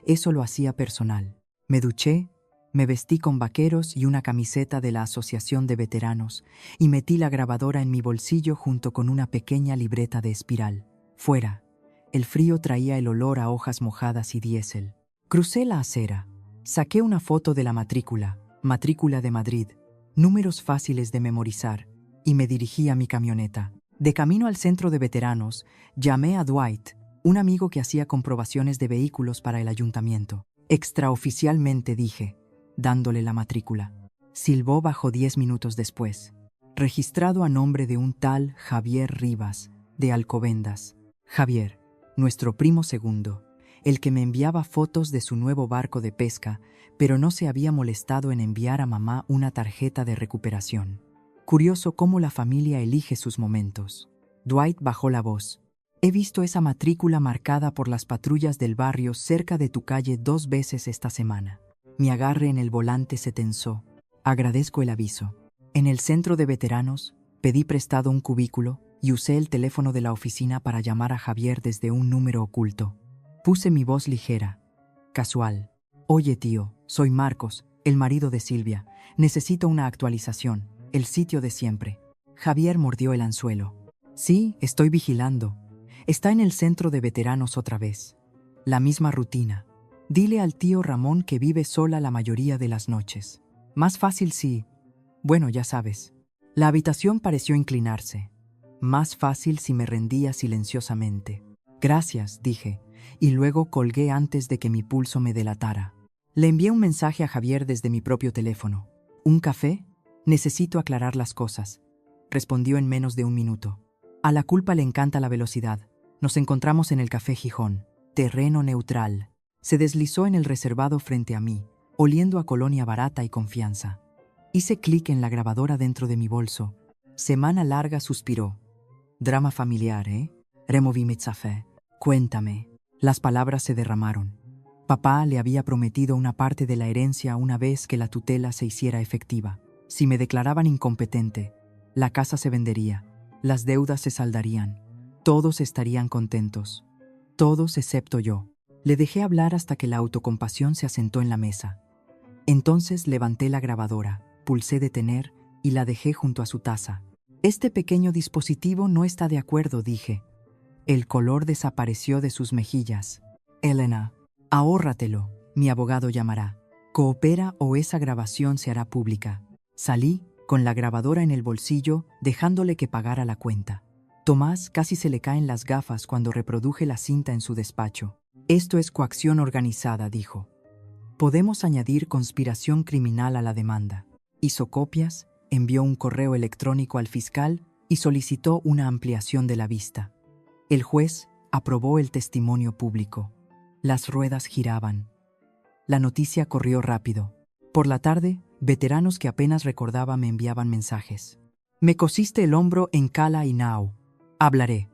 Eso lo hacía personal. Me duché, me vestí con vaqueros y una camiseta de la Asociación de Veteranos y metí la grabadora en mi bolsillo junto con una pequeña libreta de espiral. Fuera, el frío traía el olor a hojas mojadas y diésel. Crucé la acera, saqué una foto de la matrícula, matrícula de Madrid, números fáciles de memorizar, y me dirigí a mi camioneta. De camino al centro de veteranos, llamé a Dwight, un amigo que hacía comprobaciones de vehículos para el ayuntamiento. Extraoficialmente dije, dándole la matrícula. Silbó bajo 10 minutos después. Registrado a nombre de un tal Javier Rivas, de Alcobendas. Javier, nuestro primo segundo, el que me enviaba fotos de su nuevo barco de pesca, pero no se había molestado en enviar a mamá una tarjeta de recuperación. Curioso cómo la familia elige sus momentos. Dwight bajó la voz. He visto esa matrícula marcada por las patrullas del barrio cerca de tu calle 2 veces esta semana. Mi agarre en el volante se tensó. Agradezco el aviso. En el centro de veteranos, pedí prestado un cubículo y usé el teléfono de la oficina para llamar a Javier desde un número oculto. Puse mi voz ligera, casual. Oye, tío, soy Marcos, el marido de Silvia. Necesito una actualización, el sitio de siempre. Javier mordió el anzuelo. Sí, estoy vigilando. Está en el centro de veteranos otra vez. La misma rutina. Dile al tío Ramón que vive sola la mayoría de las noches. Más fácil si... Bueno, ya sabes. La habitación pareció inclinarse. Más fácil si me rendía silenciosamente. Gracias, dije, y luego colgué antes de que mi pulso me delatara. Le envié un mensaje a Javier desde mi propio teléfono. ¿Un café? Necesito aclarar las cosas. Respondió en menos de un minuto. A la culpa le encanta la velocidad. Nos encontramos en el Café Gijón. Terreno neutral. Se deslizó en el reservado frente a mí, oliendo a colonia barata y confianza. Hice clic en la grabadora dentro de mi bolso. Semana larga, suspiró. Drama familiar, ¿eh? Removí mezzafé. Cuéntame. Las palabras se derramaron. Papá le había prometido una parte de la herencia una vez que la tutela se hiciera efectiva. Si me declaraban incompetente, la casa se vendería, las deudas se saldarían, todos estarían contentos. Todos excepto yo. Le dejé hablar hasta que la autocompasión se asentó en la mesa. Entonces levanté la grabadora, pulsé detener y la dejé junto a su taza. Este pequeño dispositivo no está de acuerdo, dije. El color desapareció de sus mejillas. Elena, ahórratelo, mi abogado llamará. Coopera o esa grabación se hará pública. Salí, con la grabadora en el bolsillo, dejándole que pagara la cuenta. Tomás casi se le caen las gafas cuando reproduje la cinta en su despacho. Esto es coacción organizada, dijo. Podemos añadir conspiración criminal a la demanda. Hizo copias, envió un correo electrónico al fiscal y solicitó una ampliación de la vista. El juez aprobó el testimonio público. Las ruedas giraban. La noticia corrió rápido. Por la tarde, veteranos que apenas recordaba me enviaban mensajes. Me cosiste el hombro en Cala y Nao. Hablaré.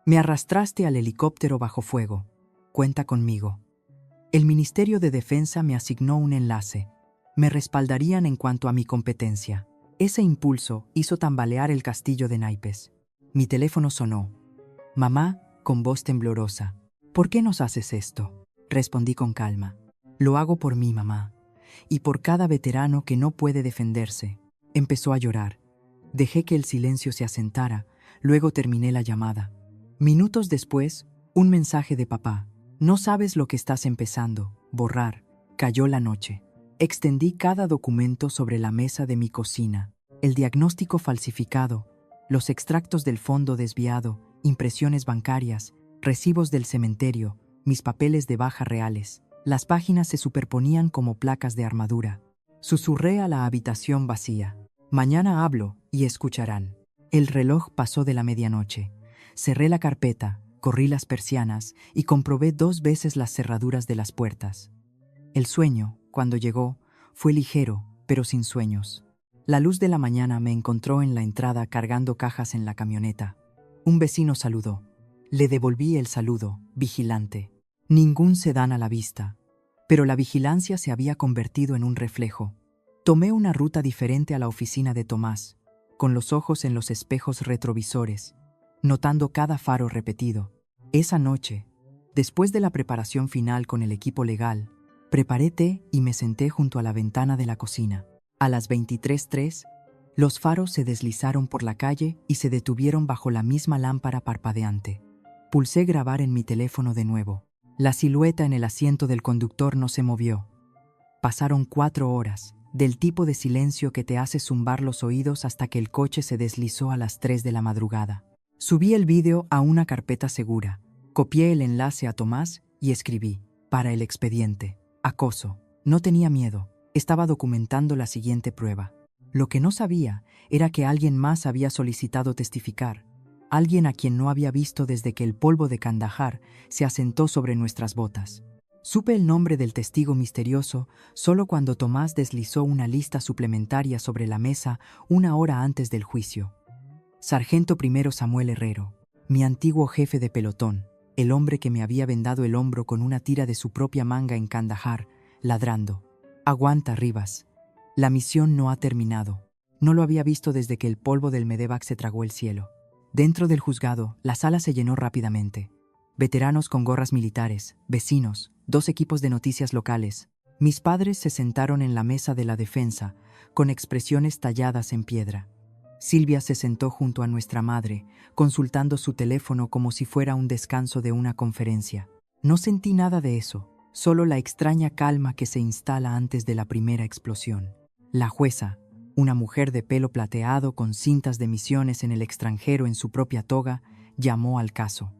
Me arrastraste al helicóptero bajo fuego. Cuenta conmigo. El Ministerio de Defensa me asignó un enlace. Me respaldarían en cuanto a mi competencia. Ese impulso hizo tambalear el castillo de naipes. Mi teléfono sonó. Mamá, con voz temblorosa. ¿Por qué nos haces esto? Respondí con calma. Lo hago por mí, mamá. Y por cada veterano que no puede defenderse. Empezó a llorar. Dejé que el silencio se asentara, luego terminé la llamada. Minutos después, un mensaje de papá. No sabes lo que estás empezando. Borrar. Cayó la noche. Extendí cada documento sobre la mesa de mi cocina. El diagnóstico falsificado, los extractos del fondo desviado, impresiones bancarias, recibos del cementerio, mis papeles de baja reales. Las páginas se superponían como placas de armadura. Susurré a la habitación vacía. Mañana hablo y escucharán. El reloj pasó de la medianoche. Cerré la carpeta, corrí las persianas y comprobé 2 veces las cerraduras de las puertas. El sueño, cuando llegó, fue ligero, pero sin sueños. La luz de la mañana me encontró en la entrada cargando cajas en la camioneta. Un vecino saludó. Le devolví el saludo, vigilante. Ningún sedán a la vista. Pero la vigilancia se había convertido en un reflejo. Tomé una ruta diferente a la oficina de Tomás, con los ojos en los espejos retrovisores, notando cada faro repetido. Esa noche, después de la preparación final con el equipo legal, preparé té y me senté junto a la ventana de la cocina. A las 23:03, los faros se deslizaron por la calle y se detuvieron bajo la misma lámpara parpadeante. Pulsé grabar en mi teléfono de nuevo. La silueta en el asiento del conductor no se movió. Pasaron 4 horas, del tipo de silencio que te hace zumbar los oídos hasta que el coche se deslizó a las 3 de la madrugada. Subí el vídeo a una carpeta segura, copié el enlace a Tomás y escribí, para el expediente, acoso. No tenía miedo, estaba documentando la siguiente prueba. Lo que no sabía era que alguien más había solicitado testificar, alguien a quien no había visto desde que el polvo de Kandahar se asentó sobre nuestras botas. Supe el nombre del testigo misterioso solo cuando Tomás deslizó una lista suplementaria sobre la mesa 1 hora antes del juicio. Sargento primero Samuel Herrero, mi antiguo jefe de pelotón, el hombre que me había vendado el hombro con una tira de su propia manga en Kandahar, ladrando. Aguanta, Rivas. La misión no ha terminado. No lo había visto desde que el polvo del Medevac se tragó el cielo. Dentro del juzgado, la sala se llenó rápidamente. Veteranos con gorras militares, vecinos, 2 equipos de noticias locales. Mis padres se sentaron en la mesa de la defensa, con expresiones talladas en piedra. Silvia se sentó junto a nuestra madre, consultando su teléfono como si fuera un descanso de una conferencia. No sentí nada de eso, solo la extraña calma que se instala antes de la primera explosión. La jueza, una mujer de pelo plateado con cintas de misiones en el extranjero en su propia toga, llamó al caso.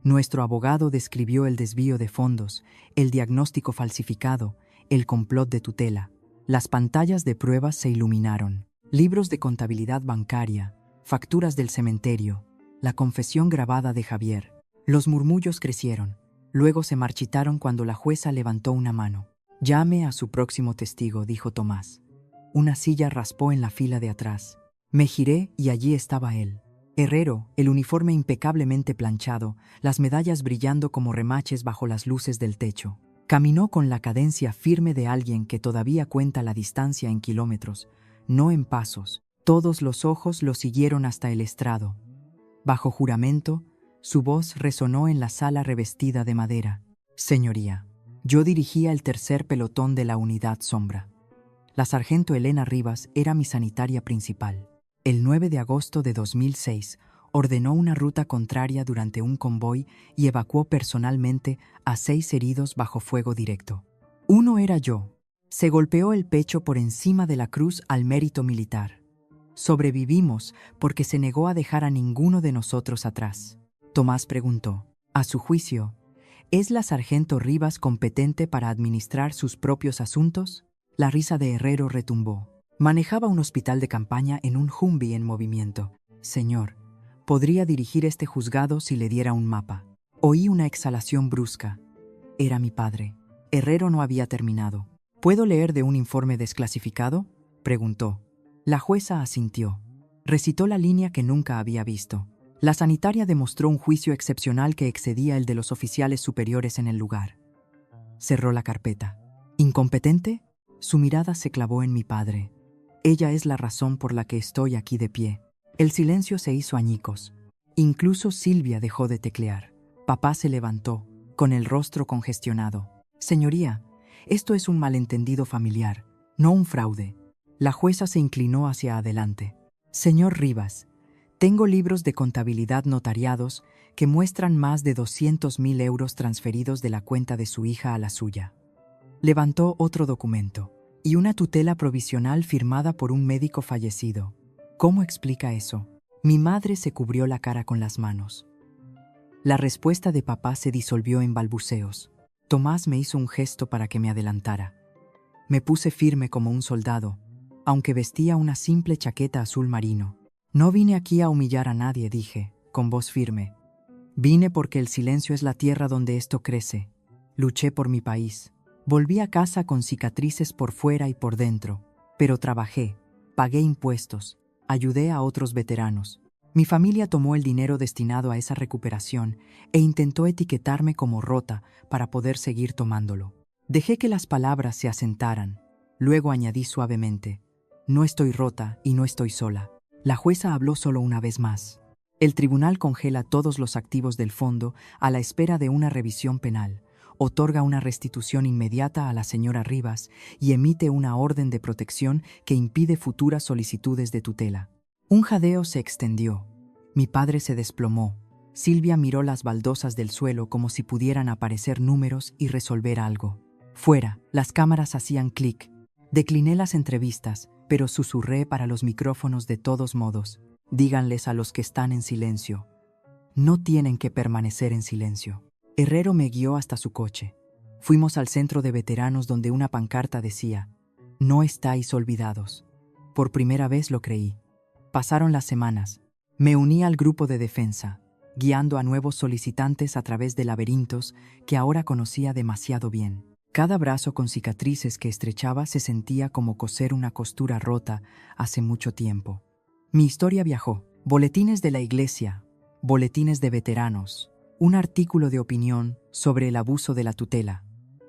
Nuestro abogado describió el desvío de fondos, el diagnóstico falsificado, el complot de tutela. Las pantallas de pruebas se iluminaron. Libros de contabilidad bancaria, facturas del cementerio, la confesión grabada de Javier. Los murmullos crecieron. Luego se marchitaron cuando la jueza levantó una mano. «Llame a su próximo testigo», dijo Tomás. Una silla raspó en la fila de atrás. Me giré y allí estaba él. Herrero, el uniforme impecablemente planchado, las medallas brillando como remaches bajo las luces del techo. Caminó con la cadencia firme de alguien que todavía cuenta la distancia en kilómetros, no en pasos. Todos los ojos lo siguieron hasta el estrado. Bajo juramento, su voz resonó en la sala revestida de madera. «Señoría, yo dirigía el 3er pelotón de la unidad Sombra. La sargento Elena Rivas era mi sanitaria principal. El 9 de agosto de 2006 ordenó una ruta contraria durante un convoy y evacuó personalmente a 6 heridos bajo fuego directo. Uno era yo. Se golpeó el pecho por encima de la cruz al mérito militar. Sobrevivimos porque se negó a dejar a ninguno de nosotros atrás». Tomás preguntó, «A su juicio, ¿es la sargento Rivas competente para administrar sus propios asuntos?» La risa de Herrero retumbó. Manejaba un hospital de campaña en un Humvee en movimiento. «Señor, podría dirigir este juzgado si le diera un mapa». Oí una exhalación brusca. Era mi padre. Herrero no había terminado. «¿Puedo leer de un informe desclasificado?», preguntó. La jueza asintió. Recitó la línea que nunca había visto. La sanitaria demostró un juicio excepcional que excedía el de los oficiales superiores en el lugar. Cerró la carpeta. «¿Incompetente?». Su mirada se clavó en mi padre. «Ella es la razón por la que estoy aquí de pie». El silencio se hizo añicos. Incluso Silvia dejó de teclear. Papá se levantó, con el rostro congestionado. «Señoría, esto es un malentendido familiar, no un fraude». La jueza se inclinó hacia adelante. «Señor Rivas, tengo libros de contabilidad notariados que muestran más de 200.000 euros transferidos de la cuenta de su hija a la suya». Levantó otro documento. «Y una tutela provisional firmada por un médico fallecido». «¿Cómo explica eso?». Mi madre se cubrió la cara con las manos. La respuesta de papá se disolvió en balbuceos. Tomás me hizo un gesto para que me adelantara. Me puse firme como un soldado, aunque vestía una simple chaqueta azul marino. «No vine aquí a humillar a nadie», dije, con voz firme. «Vine porque el silencio es la tierra donde esto crece. Luché por mi país. Volví a casa con cicatrices por fuera y por dentro, pero trabajé, pagué impuestos, ayudé a otros veteranos. Mi familia tomó el dinero destinado a esa recuperación e intentó etiquetarme como rota para poder seguir tomándolo. Dejé que las palabras se asentaran. Luego añadí suavemente, «No estoy rota y no estoy sola». La jueza habló solo una vez más. «El tribunal congela todos los activos del fondo a la espera de una revisión penal, otorga una restitución inmediata a la señora Rivas y emite una orden de protección que impide futuras solicitudes de tutela». Un jadeo se extendió. Mi padre se desplomó. Silvia miró las baldosas del suelo como si pudieran aparecer números y resolver algo. Fuera, las cámaras hacían clic. Decliné las entrevistas, pero susurré para los micrófonos de todos modos. Díganles a los que están en silencio. No tienen que permanecer en silencio. Herrero me guió hasta su coche. Fuimos al centro de veteranos donde una pancarta decía: no estáis olvidados. Por primera vez lo creí. Pasaron las semanas. Me uní al grupo de defensa, guiando a nuevos solicitantes a través de laberintos que ahora conocía demasiado bien. Cada brazo con cicatrices que estrechaba se sentía como coser una costura rota hace mucho tiempo. Mi historia viajó. Boletines de la iglesia, boletines de veteranos, un artículo de opinión sobre el abuso de la tutela.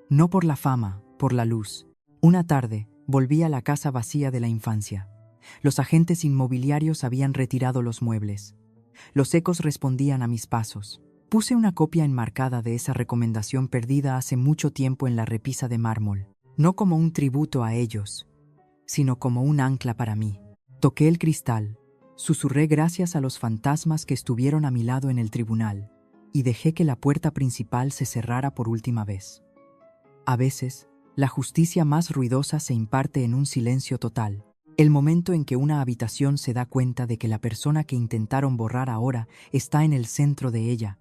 No por la fama, por la luz. Una tarde, volví a la casa vacía de la infancia. Los agentes inmobiliarios habían retirado los muebles. Los ecos respondían a mis pasos. Puse una copia enmarcada de esa recomendación perdida hace mucho tiempo en la repisa de mármol, no como un tributo a ellos, sino como un ancla para mí. Toqué el cristal, susurré gracias a los fantasmas que estuvieron a mi lado en el tribunal, y dejé que la puerta principal se cerrara por última vez. A veces, la justicia más ruidosa se imparte en un silencio total, el momento en que una habitación se da cuenta de que la persona que intentaron borrar ahora está en el centro de ella,